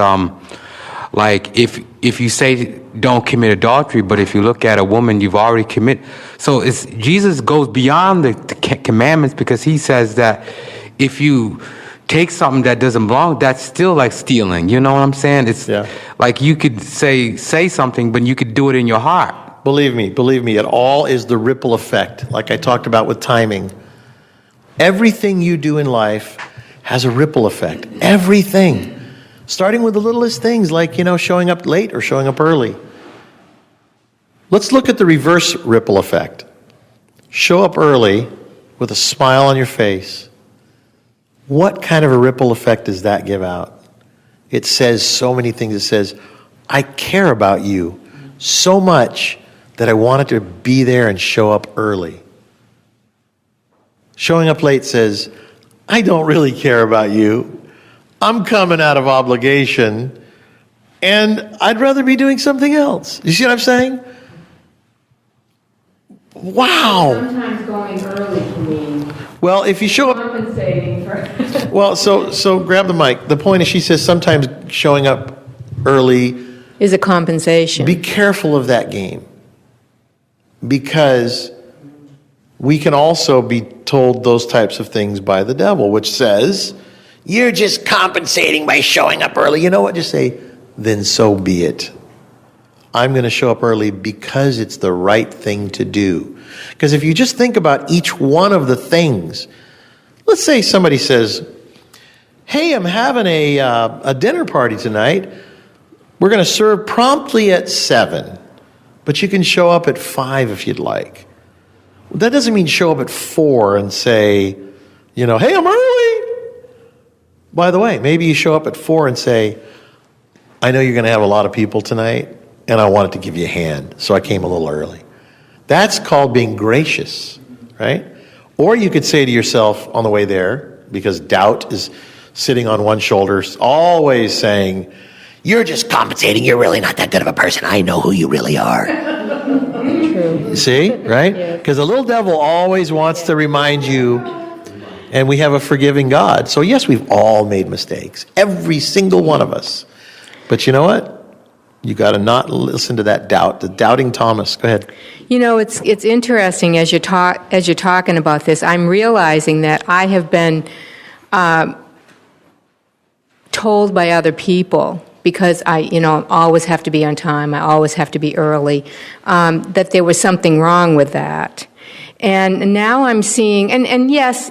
like, if you say don't commit adultery, but if you look at a woman, you've already committed. So Jesus goes beyond the commandments, because he says that if you take something that doesn't belong, that's still like stealing. You know what I'm saying? It's like you could say something, but you could do it in your heart. Believe me, it all is the ripple effect, like I talked about with timing. Everything you do in life has a ripple effect. Everything. Starting with the littlest things like, showing up late or showing up early. Let's look at the reverse ripple effect. Show up early with a smile on your face. What kind of a ripple effect does that give out? It says so many things. It says, I care about you so much that I wanted to be there and show up early. Showing up late says, I don't really care about you. I'm coming out of obligation, and I'd rather be doing something else. You see what I'm saying? Wow. Sometimes going early can mean Well, if you show up... compensating for... Well, so grab the mic. The point is, she says sometimes showing up early... is a compensation. Be careful of that game. Because we can also be told those types of things by the devil, which says, you're just compensating by showing up early. You know what? Just say, then so be it. I'm going to show up early because it's the right thing to do. Because if you just think about each one of the things, let's say somebody says, hey, I'm having a dinner party tonight. We're going to serve promptly at 7, but you can show up at 5 if you'd like. That doesn't mean show up at 4 and say, hey, I'm early. By the way, maybe you show up at 4 and say, I know you're going to have a lot of people tonight, and I wanted to give you a hand, so I came a little early. That's called being gracious, right? Or you could say to yourself on the way there, because doubt is sitting on one shoulder, always saying, you're just compensating, you're really not that good of a person, I know who you really are. True. See, right? Because the little devil always wants to remind you, and we have a forgiving God. So yes, we've all made mistakes. Every single one of us. But you know what? You got to not listen to that doubt, the doubting Thomas. Go ahead. It's interesting as you're talking about this. I'm realizing that I have been told by other people, because I always have to be on time, I always have to be early, that there was something wrong with that. And now I'm seeing, and yes,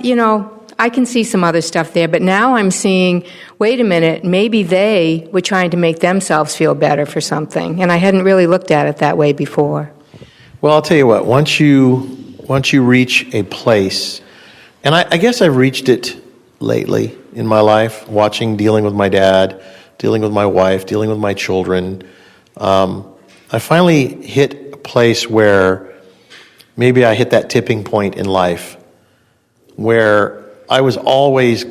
I can see some other stuff there, but now I'm seeing, wait a minute, maybe they were trying to make themselves feel better for something, and I hadn't really looked at it that way before. Well, I'll tell you what, once you reach a place, and I guess I've reached it lately in my life, dealing with my dad, dealing with my wife, dealing with my children, I finally hit a place where maybe I hit that tipping point in life where I was always,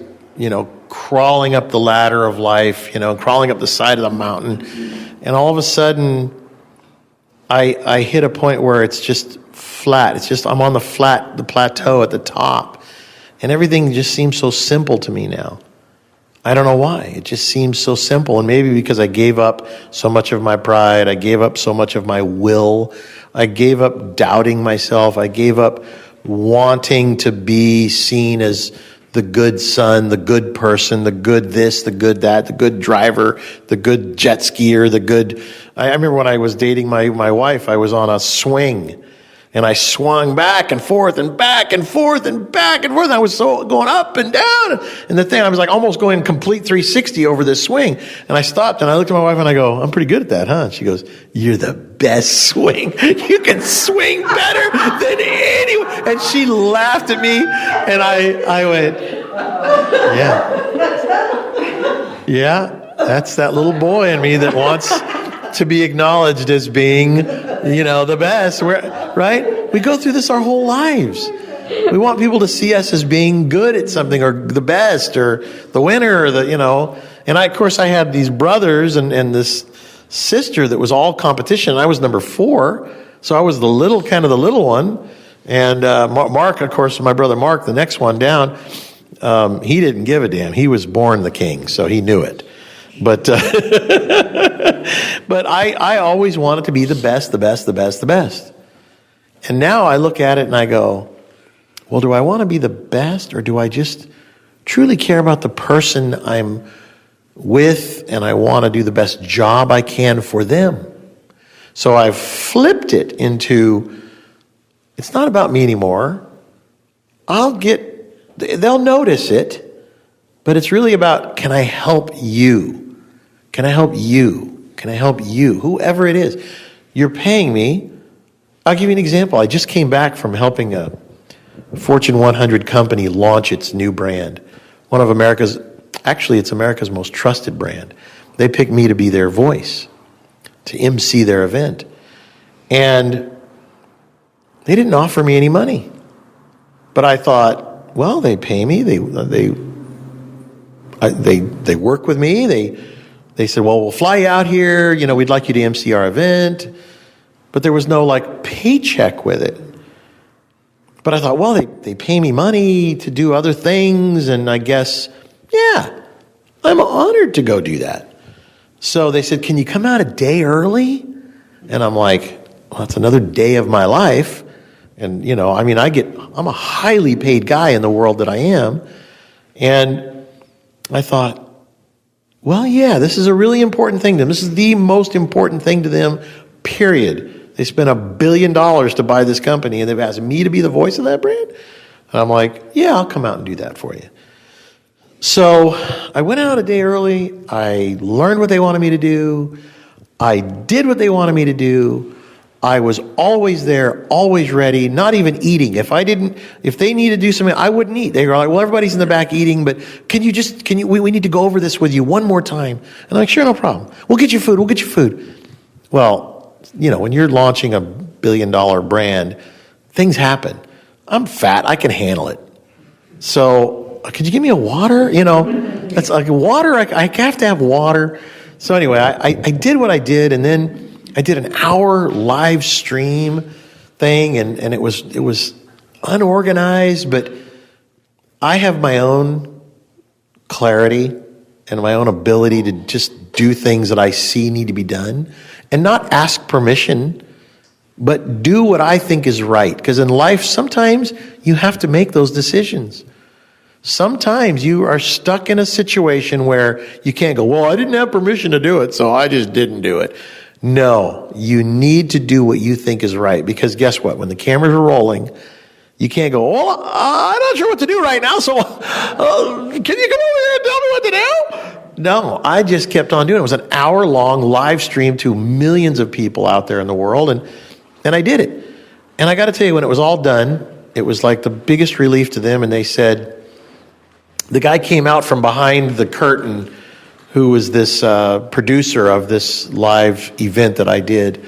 crawling up the ladder of life, crawling up the side of the mountain. And all of a sudden, I hit a point where it's just flat. It's just, I'm on the plateau at the top. And everything just seems so simple to me now. I don't know why. It just seems so simple. And maybe because I gave up so much of my pride. I gave up so much of my will. I gave up doubting myself. I gave up wanting to be seen as the good son, the good person, the good this, the good that, the good driver, the good jet skier, I remember when I was dating my wife, I was on a swing. And I swung back and forth and back and forth and back and forth. I was so going up and down. And the thing, I was like almost going complete 360 over this swing. And I stopped and I looked at my wife and I go, I'm pretty good at that, huh? And she goes, you're the best swing. You can swing better than anyone. And she laughed at me and I went, yeah, that's that little boy in me that wants to be acknowledged as being, the best, right? We go through this our whole lives. We want people to see us as being good at something or the best or the winner or and of course I had these brothers and this sister that was all competition. I was number 4. So I was the little one. And Mark, of course, my brother Mark, the next one down, he didn't give a damn. He was born the king, so he knew it. But but I always wanted to be the best. And now I look at it and I go, well, do I want to be the best or do I just truly care about the person I'm with and I want to do the best job I can for them? So I've flipped it into, it's not about me anymore. They'll notice it, but it's really about, can I help you? Can I help you? Can I help you? Whoever it is. You're paying me. I'll give you an example. I just came back from helping a Fortune 100 company launch its new brand. One of America's most trusted brand. They picked me to be their voice, to MC their event. And they didn't offer me any money. But I thought, well, they pay me. They work with me. They said, well, we'll fly you out here. We'd like you to MC our event. But there was no paycheck with it. But I thought, well, they pay me money to do other things. And I guess, yeah, I'm honored to go do that. So they said, can you come out a day early? And I'm like, well, that's another day of my life. And, I'm a highly paid guy in the world that I am. And I thought, well, yeah, this is a really important thing to them. This is the most important thing to them, period. They spent $1 billion to buy this company, and they've asked me to be the voice of that brand? And I'm like, yeah, I'll come out and do that for you. So I went out a day early. I learned what they wanted me to do. I did what they wanted me to do. I was always there, always ready, not even eating. If they needed to do something, I wouldn't eat. They were like, well, everybody's in the back eating, but we need to go over this with you one more time. And I'm like, sure, no problem. We'll get you food. Well, when you're launching a $1 billion brand, things happen. I'm fat. I can handle it. So could you give me a water? That's like water. I have to have water. So anyway, I did what I did, and then I did an hour live stream thing, and it was unorganized, but I have my own clarity and my own ability to just do things that I see need to be done and not ask permission, but do what I think is right. Because in life, sometimes you have to make those decisions. Sometimes you are stuck in a situation where you can't go, well, I didn't have permission to do it, so I just didn't do it. No, you need to do what you think is right, because guess what? When the cameras are rolling, you can't go, well, I'm not sure what to do right now, so can you come over here and tell me what to do? No, I just kept on doing it. It was an hour-long live stream to millions of people out there in the world, and I did it. And I got to tell you, when it was all done, it was like the biggest relief to them, and they said, the guy came out from behind the curtain who was this producer of this live event that I did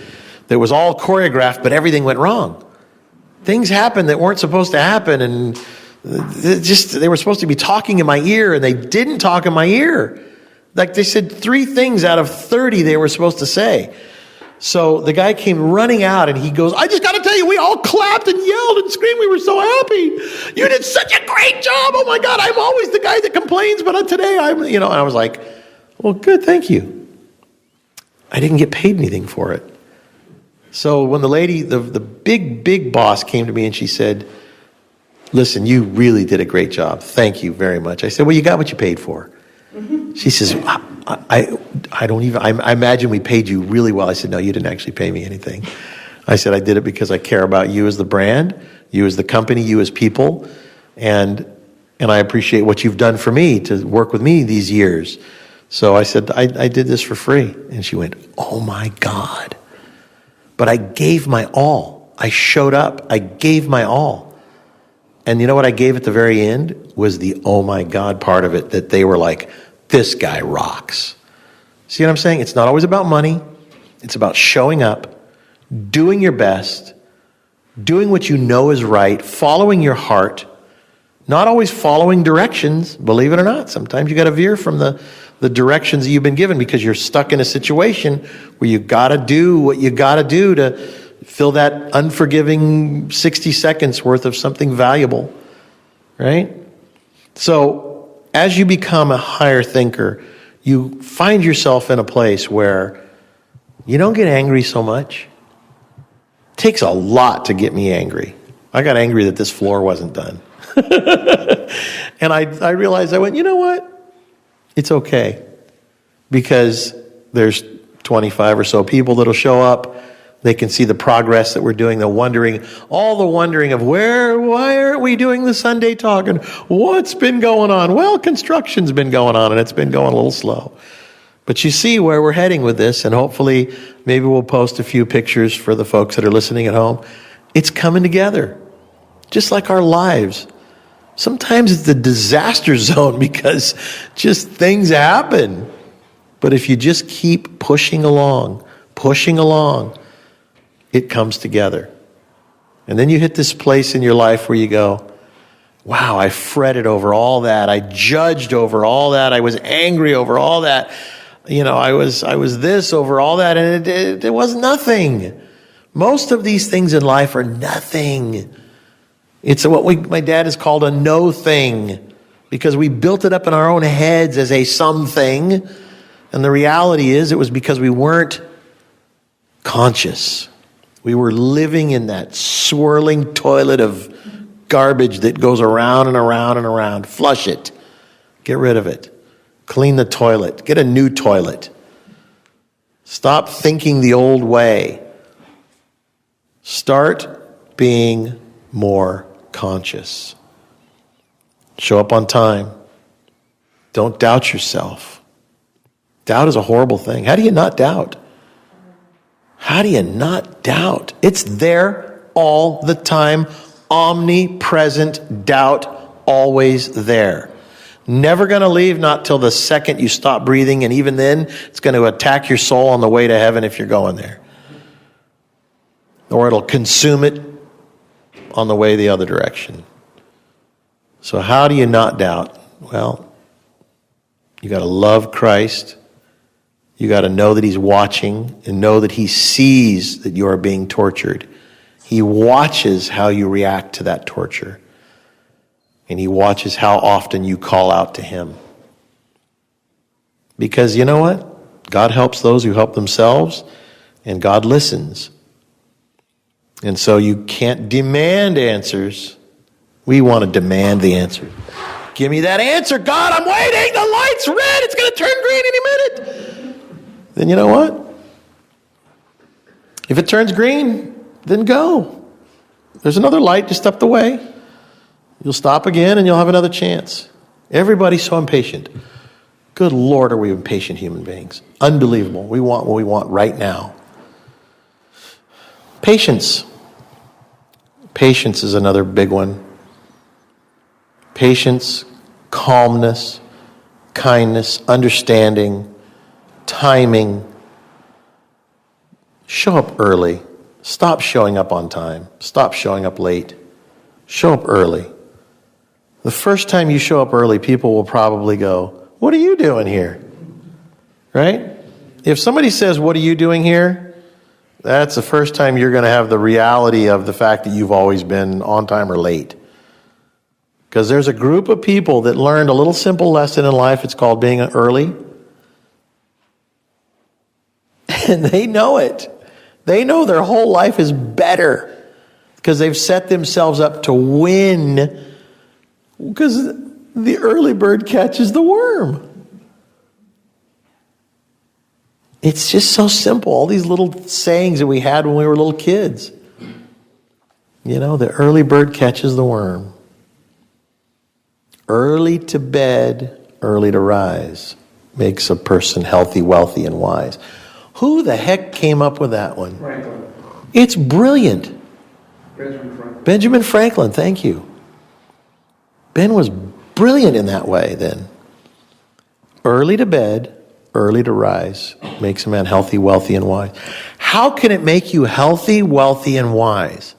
that was all choreographed, but everything went wrong. Things happened that weren't supposed to happen, and They were supposed to be talking in my ear, and they didn't talk in my ear. Like they said 3 things out of 30 they were supposed to say. So the guy came running out, and he goes, I just got to tell you, we all clapped and yelled and screamed. We were so happy. You did such a great job. Oh my God, I'm always the guy that complains, but today and I was like, well, good, thank you. I didn't get paid anything for it. So when the lady, the big boss came to me and she said, listen, you really did a great job. Thank you very much. I said, well, you got what you paid for. She says, I don't even, I imagine we paid you really well. I said, no, you didn't actually pay me anything. I said, I did it because I care about you as the brand, you as the company, you as people, and I appreciate what you've done for me to work with me these years. So I said, I did this for free. And she went, oh my God. But I gave my all. I showed up. I gave my all. And you know what I gave at the very end? Was the oh my God part of it, that they were like, this guy rocks. See what I'm saying? It's not always about money. It's about showing up, doing your best, doing what you know is right, following your heart, not always following directions, believe it or not. Sometimes you got to veer from the directions that you've been given because you're stuck in a situation where you got to do what you got to do to fill that unforgiving 60 seconds worth of something valuable, right? So as you become a higher thinker, you find yourself in a place where you don't get angry so much. It takes a lot to get me angry. I got angry that this floor wasn't done. And I realized, I went, you know what? It's okay. Because there's 25 or so people that'll show up. They can see the progress that we're doing, the wondering of why aren't we doing the Sunday talk, and what's been going on? Well, construction's been going on, and it's been going a little slow. But you see where we're heading with this, and hopefully maybe we'll post a few pictures for the folks that are listening at home. It's coming together, just like our lives. Sometimes it's the disaster zone because just things happen. But if you just keep pushing along, it comes together. And then you hit this place in your life where you go, wow, I fretted over all that. I judged over all that. I was angry over all that. I was this over all that, and it was nothing. Most of these things in life are nothing. It's what my dad has called a no thing, because we built it up in our own heads as a something. And the reality is it was because we weren't conscious. We were living in that swirling toilet of garbage that goes around and around and around. Flush it. Get rid of it. Clean the toilet. Get a new toilet. Stop thinking the old way. Start being more conscious. Show up on time. Don't doubt yourself. Doubt is a horrible thing. How do you not doubt? How do you not doubt? It's there all the time. Omnipresent doubt, always there. Never going to leave, not till the second you stop breathing, and even then, it's going to attack your soul on the way to heaven if you're going there. Or it'll consume it on the way the other direction. So how do you not doubt? Well, you got to love Christ. You got to know that he's watching and know that he sees that you are being tortured. He watches how you react to that torture. And he watches how often you call out to him. Because you know what? God helps those who help themselves, and God listens. And so you can't demand answers. We want to demand the answer. Give me that answer, God, I'm waiting. The light's red. It's going to turn green any minute. Then you know what? If it turns green, then go. There's another light just up the way. You'll stop again and you'll have another chance. Everybody's so impatient. Good Lord, are we impatient human beings? Unbelievable. We want what we want right now. Patience. Patience is another big one. Patience, calmness, kindness, understanding, timing. Show up early. Stop showing up on time. Stop showing up late. Show up early. The first time you show up early, people will probably go, "What are you doing here?" Right? If somebody says, "What are you doing here?" that's the first time you're going to have the reality of the fact that you've always been on time or late. Because there's a group of people that learned a little simple lesson in life. It's called being early. And they know it. They know their whole life is better because they've set themselves up to win, because the early bird catches the worm. It's just so simple. All these little sayings that we had when we were little kids. You know, the early bird catches the worm. Early to bed, early to rise makes a person healthy, wealthy, and wise. Who the heck came up with that one? Franklin. It's brilliant. Benjamin Franklin. Benjamin Franklin, thank you. Ben was brilliant in that way then. Early to bed, early to rise makes a man healthy, wealthy, and wise. How can it make you healthy, wealthy, and wise?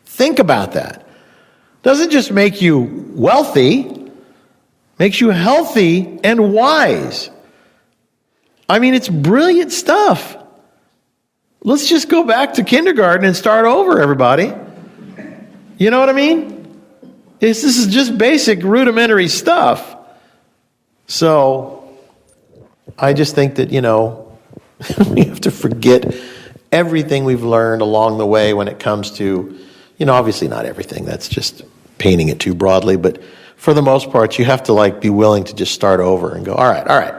Think about that. Doesn't just make you wealthy, makes you healthy and wise. I mean, it's brilliant stuff. Let's just go back to kindergarten and start over, everybody. You know what I mean? This is just basic, rudimentary stuff. So, I just think that, we have to forget everything we've learned along the way when it comes to, obviously not everything. That's just painting it too broadly. But for the most part, you have to be willing to just start over and go, all right.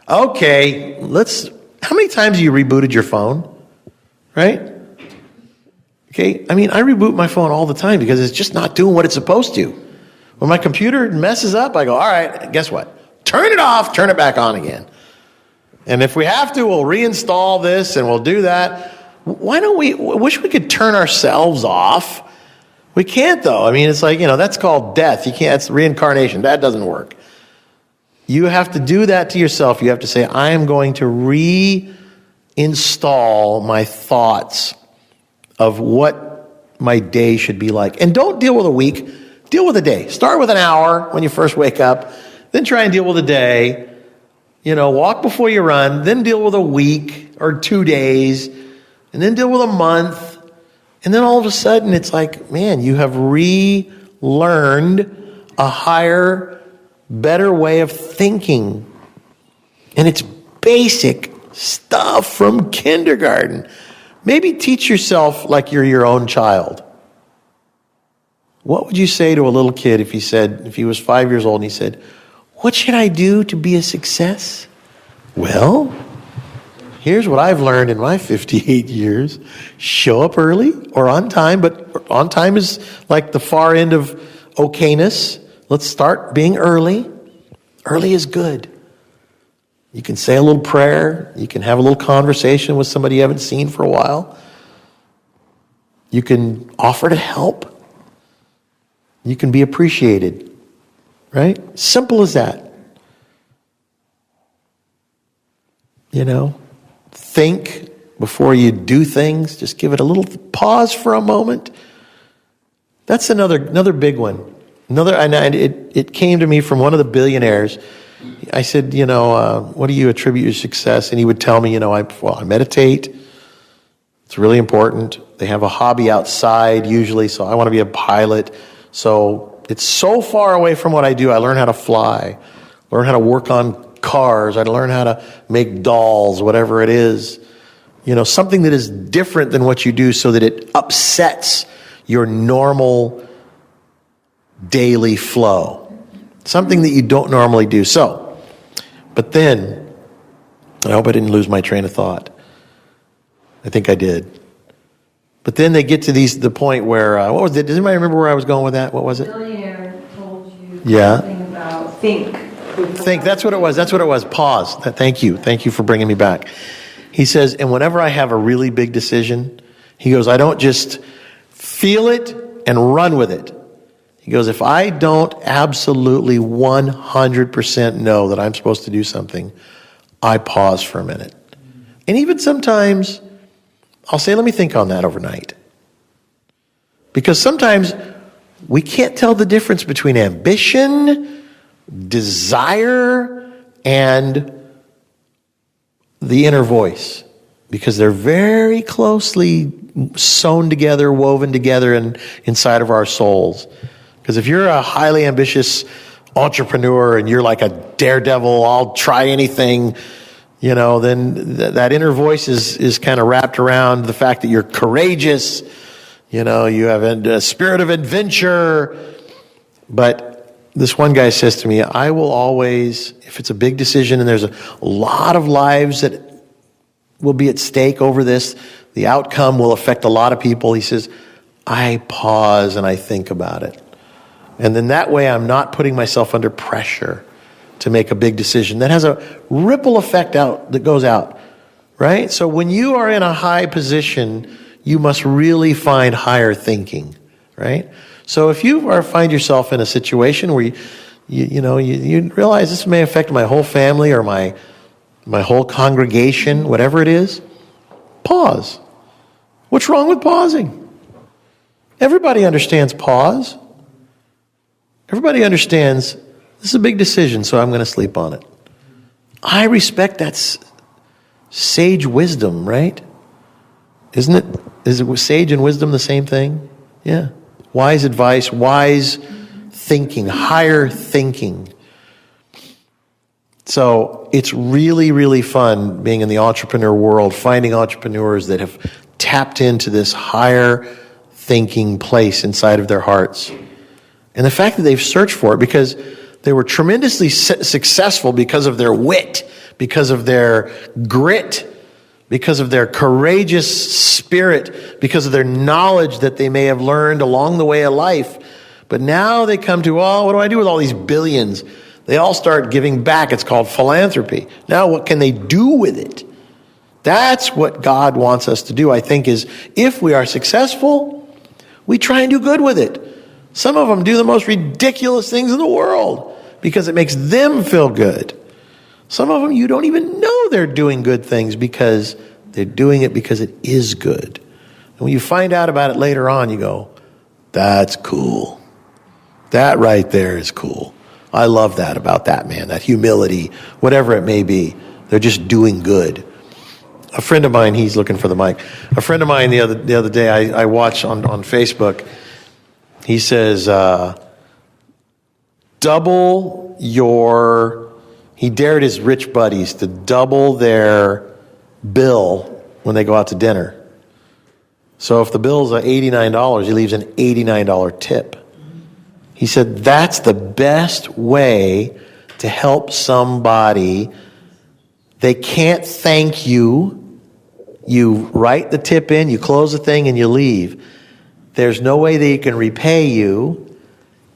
Okay, how many times have you rebooted your phone? Right? Okay, I reboot my phone all the time because it's just not doing what it's supposed to. When my computer messes up, I go, all right, guess what? Turn it off, turn it back on again. And if we have to, we'll reinstall this and we'll do that. Why don't we, I wish we could turn ourselves off. We can't though. It's that's called death. You can't, it's reincarnation. That doesn't work. You have to do that to yourself. You have to say, I am going to reinstall my thoughts of what my day should be like. And don't deal with a week, deal with a day. Start with an hour when you first wake up, then try and deal with a day. Walk before you run, then deal with a week or 2 days, and then deal with a month. And then all of a sudden it's like, man, you have relearned a higher, better way of thinking. And it's basic stuff from kindergarten. Maybe teach yourself like you're your own child. What would you say to a little kid if he was 5 years old and he said, what should I do to be a success? Well, here's what I've learned in my 58 years. Show up early or on time, but on time is like the far end of okayness. Let's start being early. Early is good. You can say a little prayer. You can have a little conversation with somebody you haven't seen for a while. You can offer to help. You can be appreciated. Right? Simple as that. Think before you do things. Just give it a little pause for a moment. That's another big one. It came to me from one of the billionaires. I said, what do you attribute your success? And he would tell me, I meditate. It's really important. They have a hobby outside usually, so I want to be a pilot. So it's so far away from what I do. I learn how to fly, learn how to work on cars. I learn how to make dolls, whatever it is. Something that is different than what you do so that it upsets your normal daily flow. Something that you don't normally do. So, but then, I hope I didn't lose my train of thought. I think I did. But then they get to the point where, what was it? Does anybody remember where I was going with that? What was it? Billionaire told you Yeah. something about think. That's what it was. Pause. Thank you for bringing me back. He says, and whenever I have a really big decision, he goes, I don't just feel it and run with it. He goes, if I don't absolutely 100% know that I'm supposed to do something, I pause for a minute. And even sometimes I'll say, let me think on that overnight. Because sometimes we can't tell the difference between ambition, desire, and the inner voice, because they're very closely sewn together, woven together inside of our souls. Because if you're a highly ambitious entrepreneur and you're like a daredevil, I'll try anything, then that inner voice is kind of wrapped around the fact that you're courageous, you have a spirit of adventure. But this one guy says to me, I will always, if it's a big decision and there's a lot of lives that will be at stake over this, the outcome will affect a lot of people. He says, I pause and I think about it. And then that way I'm not putting myself under pressure to make a big decision that has a ripple effect out that goes out, right? So when you are in a high position, you must really find higher thinking, right? So if you find yourself in a situation where you realize this may affect my whole family or my whole congregation, whatever it is, pause. What's wrong with pausing? Everybody understands pause. Everybody understands this is a big decision, so I'm going to sleep on it. I respect that sage wisdom, right? Isn't it? Is it sage and wisdom the same thing? Yeah. Wise advice, wise thinking, higher thinking. So it's really, really fun being in the entrepreneur world, finding entrepreneurs that have tapped into this higher thinking place inside of their hearts. And the fact that they've searched for it because they were tremendously successful because of their wit, because of their grit, because of their courageous spirit, because of their knowledge that they may have learned along the way of life. But now they come to, what do I do with all these billions? They all start giving back. It's called philanthropy. Now what can they do with it? That's what God wants us to do, I think, is if we are successful, we try and do good with it. Some of them do the most ridiculous things in the world because it makes them feel good. Some of them you don't even know they're doing good things because they're doing it because it is good. And when you find out about it later on, you go, that's cool. That right there is cool. I love that about that man, that humility, whatever it may be. They're just doing good. A friend of mine, he's looking for the mic. A friend of mine the other day, I watched on Facebook. He says, he dared his rich buddies to double their bill when they go out to dinner. So if the bill's $89, he leaves an $89 tip. He said, that's the best way to help somebody. They can't thank you. You write the tip in, you close the thing, and you leave. There's no way they can repay you.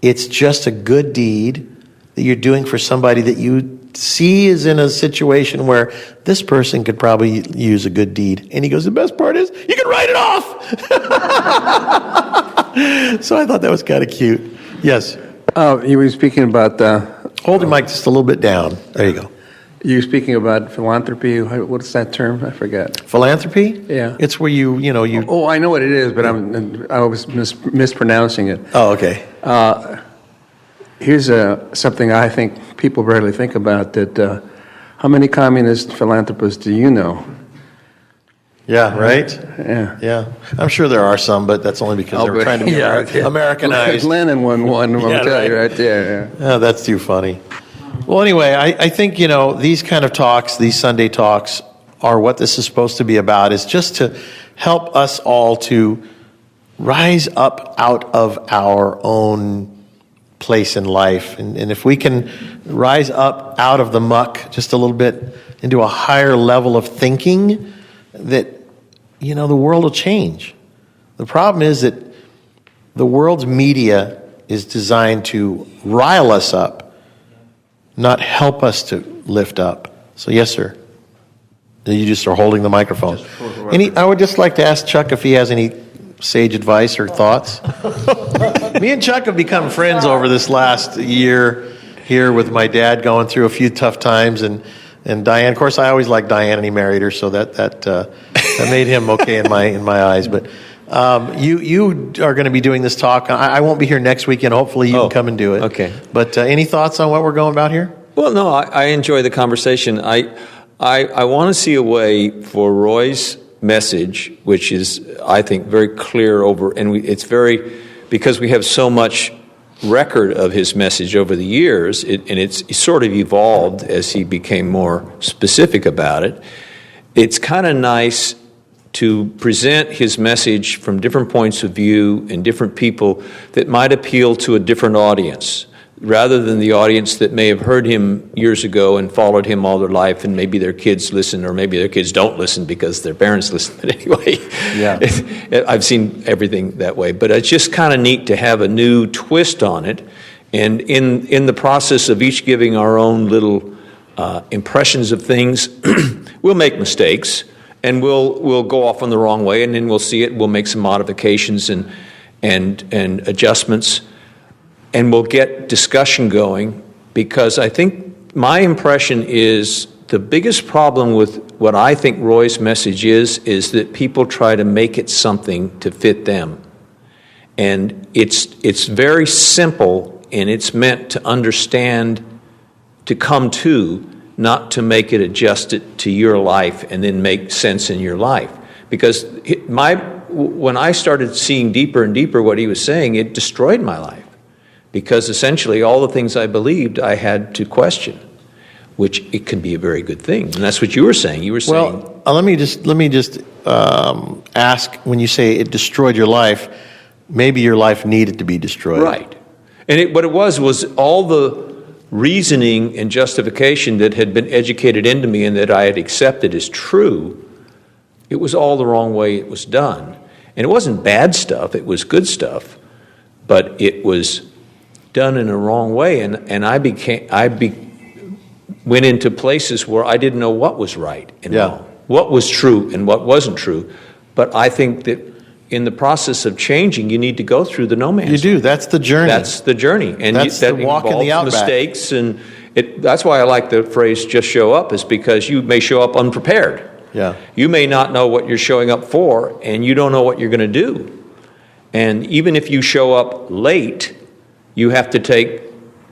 It's just a good deed that you're doing for somebody that you see is in a situation where this person could probably use a good deed. And he goes, the best part is you can write it off. So I thought that was kind of cute. Yes. Oh, you were speaking about... Hold your mic just a little bit down. There you go. You were speaking about philanthropy. What's that term? I forget. Philanthropy? Yeah. It's where you. Oh, I know what it is, but I was mispronouncing it. Oh, okay. Here's something I think people rarely think about. That how many communist philanthropists do you know? Yeah, right? Yeah. Yeah. I'm sure there are some, but that's only because they're trying to be Americanized. Lenin won one, I'll tell you right there. Yeah. Oh, that's too funny. Well, anyway, I think, these kind of talks, these Sunday talks, are what this is supposed to be about, is just to help us all to rise up out of our own place in life. And if we can rise up out of the muck just a little bit into a higher level of thinking, that, the world will change. The problem is that the world's media is designed to rile us up, not help us to lift up. So, yes, sir. You just are holding the microphone. I would just like to ask Chuck if he has any sage advice or thoughts. Me and Chuck have become friends over this last year here with my dad going through a few tough times. And Diane, of course, I always liked Diane and he married her, so that made him okay in my eyes. But You are going to be doing this talk. I won't be here next weekend. Hopefully you can come and do it. Okay. But any thoughts on what we're going about here? Well, no, I enjoy the conversation. I want to see a way for Roy's message, which is, I think, very clear it's very, because we have so much record of his message over the years, and it's sort of evolved as he became more specific about it. It's kind of nice to present his message from different points of view and different people that might appeal to a different audience, rather than the audience that may have heard him years ago and followed him all their life, and maybe their kids listen, or maybe their kids don't listen because their parents listen. But anyway, I've seen everything that way. But it's just kind of neat to have a new twist on it. And in the process of each giving our own little impressions of things, we'll make mistakes, and we'll go off on the wrong way, and then we'll see it, we'll make some modifications and adjustments, and we'll get discussion going, because I think my impression is the biggest problem with what I think Roy's message is that people try to make it something to fit them. And it's very simple, and it's meant to understand, to come to, not to make it adjusted to your life and then make sense in your life. Because when I started seeing deeper and deeper what he was saying, it destroyed my life. Because essentially all the things I believed I had to question, which it can be a very good thing. And that's what you were saying. You were saying... Well, let me just ask, when you say it destroyed your life, maybe your life needed to be destroyed. Right. And what it was all the reasoning and justification that had been educated into me and that I had accepted as true, it was all the wrong way it was done. And it wasn't bad stuff, it was good stuff, but it was done in a wrong way, and I went into places where I didn't know what was right and wrong, what was true and what wasn't true. But I think that in the process of changing, you need to go through the no man's land. You do. That's the journey. That's the journey, and that's that the walk in the outback. Mistakes, and that's why I like the phrase "just show up," is because you may show up unprepared. Yeah. You may not know what you're showing up for, and you don't know what you're going to do. And even if you show up late, you have to take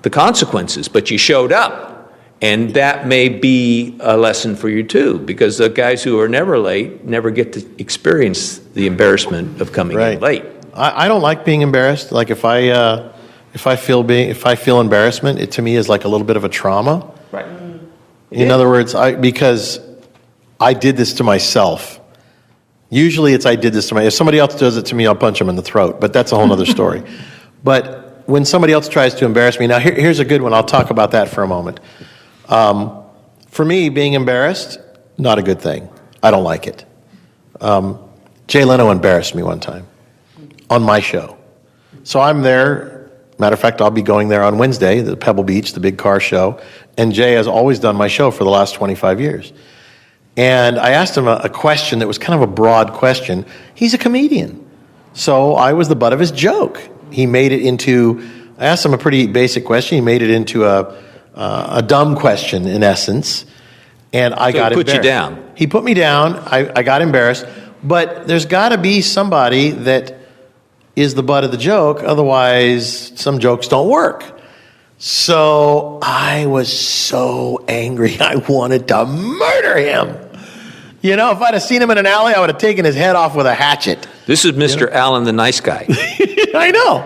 the consequences, but you showed up. And that may be a lesson for you too, because the guys who are never late never get to experience the embarrassment of coming in late. I don't like being embarrassed. Like if I feel embarrassment, it to me is like a little bit of a trauma. Right. In other words, because I did this to myself. Usually it's I did this to myself. If somebody else does it to me, I'll punch them in the throat, but that's a whole other story. But when somebody else tries to embarrass me, now here's a good one. I'll talk about that for a moment. For me, being embarrassed, not a good thing. I don't like it. Jay Leno embarrassed me one time on my show. So I'm there. Matter of fact, I'll be going there on Wednesday, the Pebble Beach, the big car show. And Jay has always done my show for the last 25 years. And I asked him a question that was kind of a broad question. He's a comedian. So I was the butt of his joke. He made it into, I asked him a pretty basic question. He made it into a dumb question, in essence. And I got embarrassed. He put you down. He put me down. I got embarrassed. But there's got to be somebody that is the butt of the joke. Otherwise, some jokes don't work. So I was so angry. I wanted to murder him. You know, if I'd have seen him in an alley, I would have taken his head off with a hatchet. This is Mr. Allen, the nice guy. I know.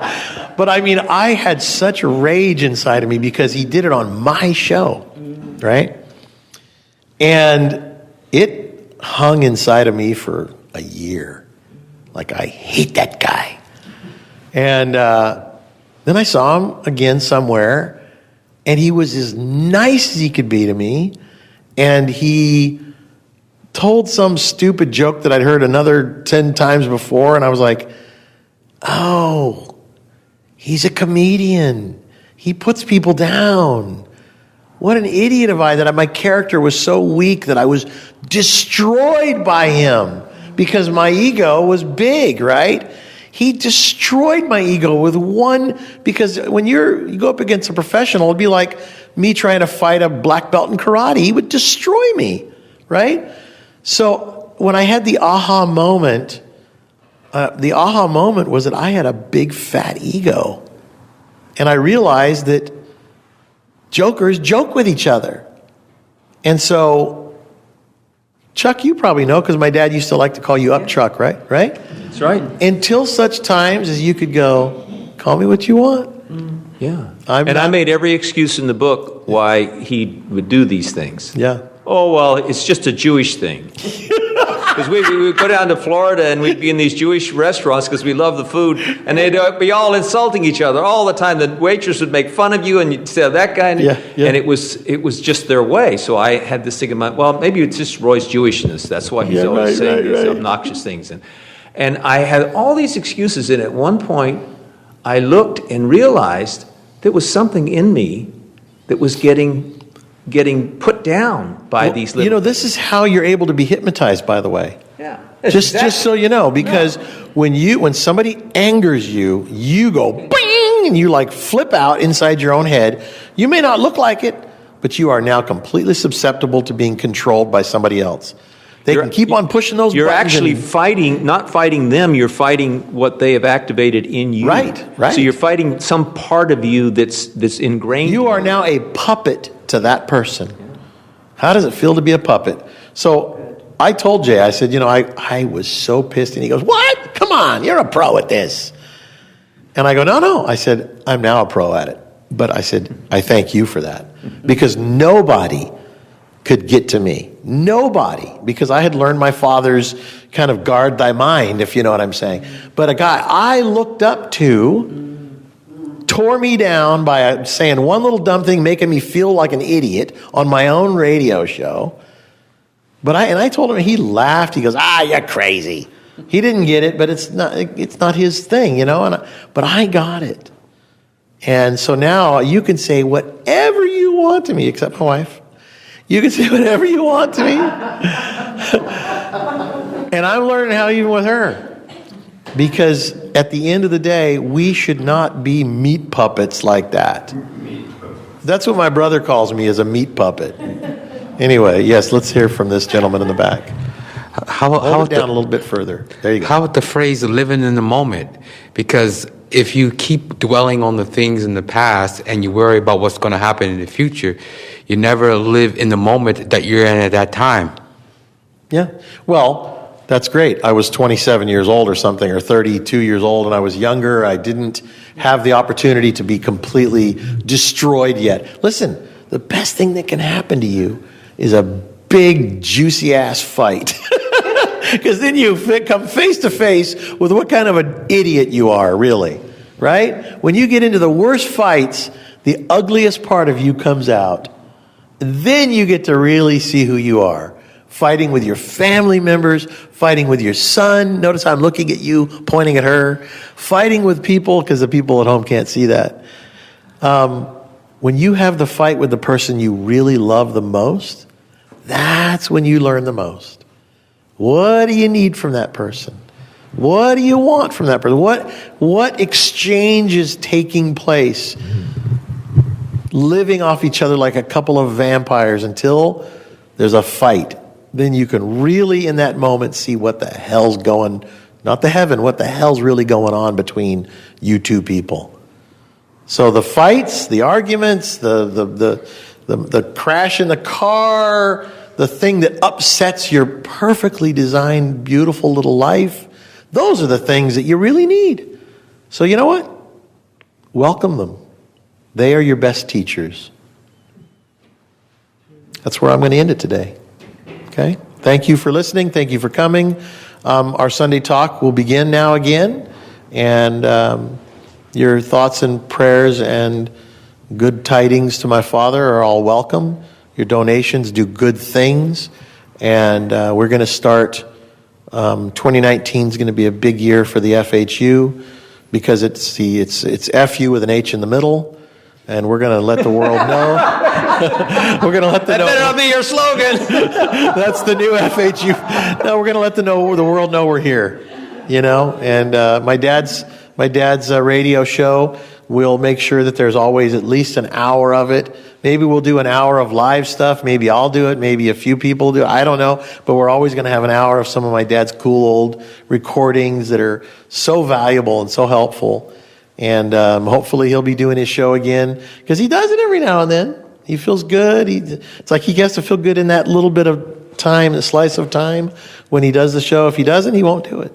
But I mean, I had such rage inside of me because he did it on my show, right? And it hung inside of me for a year. Like, I hate that guy. And then I saw him again somewhere, and he was as nice as he could be to me, and he told some stupid joke that I'd heard another 10 times before, and I was like, oh, he's a comedian. He puts people down. What an idiot of I that my character was so weak that I was destroyed by him because my ego was big, right? He destroyed my ego with one, because when you go up against a professional, it'd be like me trying to fight a black belt in karate. He would destroy me, right? So when I had the aha moment, the aha moment was that I had a big fat ego. And I realized that jokers joke with each other. And so, Chuck, you probably know, because my dad used to like to call you up Chuck, right? Right? That's right. Until such times as you could go, call me what you want. Yeah. I'm I not- made every excuse in the book why he would do these things. Yeah. Oh, well, it's just a Jewish thing. Because we would go down to Florida and we'd be in these Jewish restaurants because we love the food, and they'd be all insulting each other all the time. The waitress would make fun of you, and you'd say, that guy. Yeah. And it was just their way. So I had this thing in mind, well, maybe it's just Roy's Jewishness. That's why he's always saying these obnoxious things. And I had all these excuses, and at one point, I looked and realized there was something in me that was getting put down by these little... this is how you're able to be hypnotized, by the way. Yeah. Just so you know, because when somebody angers you, you go bing, and you like flip out inside your own head. You may not look like it, but you are now completely susceptible to being controlled by somebody else. They can keep on pushing those You're buttons. actually not fighting them, you're fighting what they have activated in you. Right. So you're fighting some part of you that's ingrained. You are now a puppet to that person. How does it feel to be a puppet? So I told Jay, I said, I was so pissed. And he goes, what? Come on, you're a pro at this. And I go, no. I said, I'm now a pro at it. But I said, I thank you for that. Because nobody could get to me. Nobody. Because I had learned my father's kind of guard thy mind, if you know what I'm saying. But a guy I looked up to tore me down by saying one little dumb thing, making me feel like an idiot on my own radio show. But I told him, he laughed. He goes, you're crazy. He didn't get it, but it's not his thing, but I got it. And so now you can say whatever you want to me, except my wife. You can say whatever you want to me. And I'm learning how even with her. Because at the end of the day, we should not be meat puppets like that. That's what my brother calls me, as a meat puppet. Anyway, yes, let's hear from this gentleman in the back. Hold it down a little bit further. There you go. How about the phrase living in the moment? Because if you keep dwelling on the things in the past and you worry about what's going to happen in the future, you never live in the moment that you're in at that time. Yeah. Well, that's great. I was 27 years old or something, or 32 years old, and I was younger. I didn't have the opportunity to be completely destroyed yet. Listen, the best thing that can happen to you is a big, juicy-ass fight. Because then you come face to face with what kind of an idiot you are, really. Right? When you get into the worst fights, the ugliest part of you comes out. Then you get to really see who you are. Fighting with your family members, fighting with your son. Notice I'm looking at you, pointing at her. Fighting with people, because the people at home can't see that. When you have the fight with the person you really love the most, that's when you learn the most. What do you need from that person? What do you want from that person? What exchange is taking place? Living off each other like a couple of vampires until there's a fight. Then you can really, in that moment, see what the hell's going, not the heaven, what the hell's really going on between you two people. So the fights, the arguments, the crash in the car, the thing that upsets your perfectly designed, beautiful little life, those are the things that you really need. So you know what? Welcome them. They are your best teachers. That's where I'm going to end it today. Okay? Thank you for listening. Thank you for coming. Our Sunday talk will begin now again. And your thoughts and prayers and good tidings to my Father are all welcome. Your donations do good things. And we're going to start, 2019 is going to be a big year for the FHU because it's FU with an H in the middle. And we're going to let the world know. We're going to let them know. That better not be your slogan. That's the new FHU. No, we're going to let the world know we're here. And my dad's radio show, we'll make sure that there's always at least an hour of it Maybe we'll do an hour of live stuff. Maybe I'll do it. Maybe a few people do it. I don't know. But we're always going to have an hour of some of my dad's cool old recordings that are so valuable and so helpful. And hopefully he'll be doing his show again, because he does it every now and then. He feels good. It's like he gets to feel good in that little bit of time, the slice of time when he does the show. If he doesn't, he won't do it.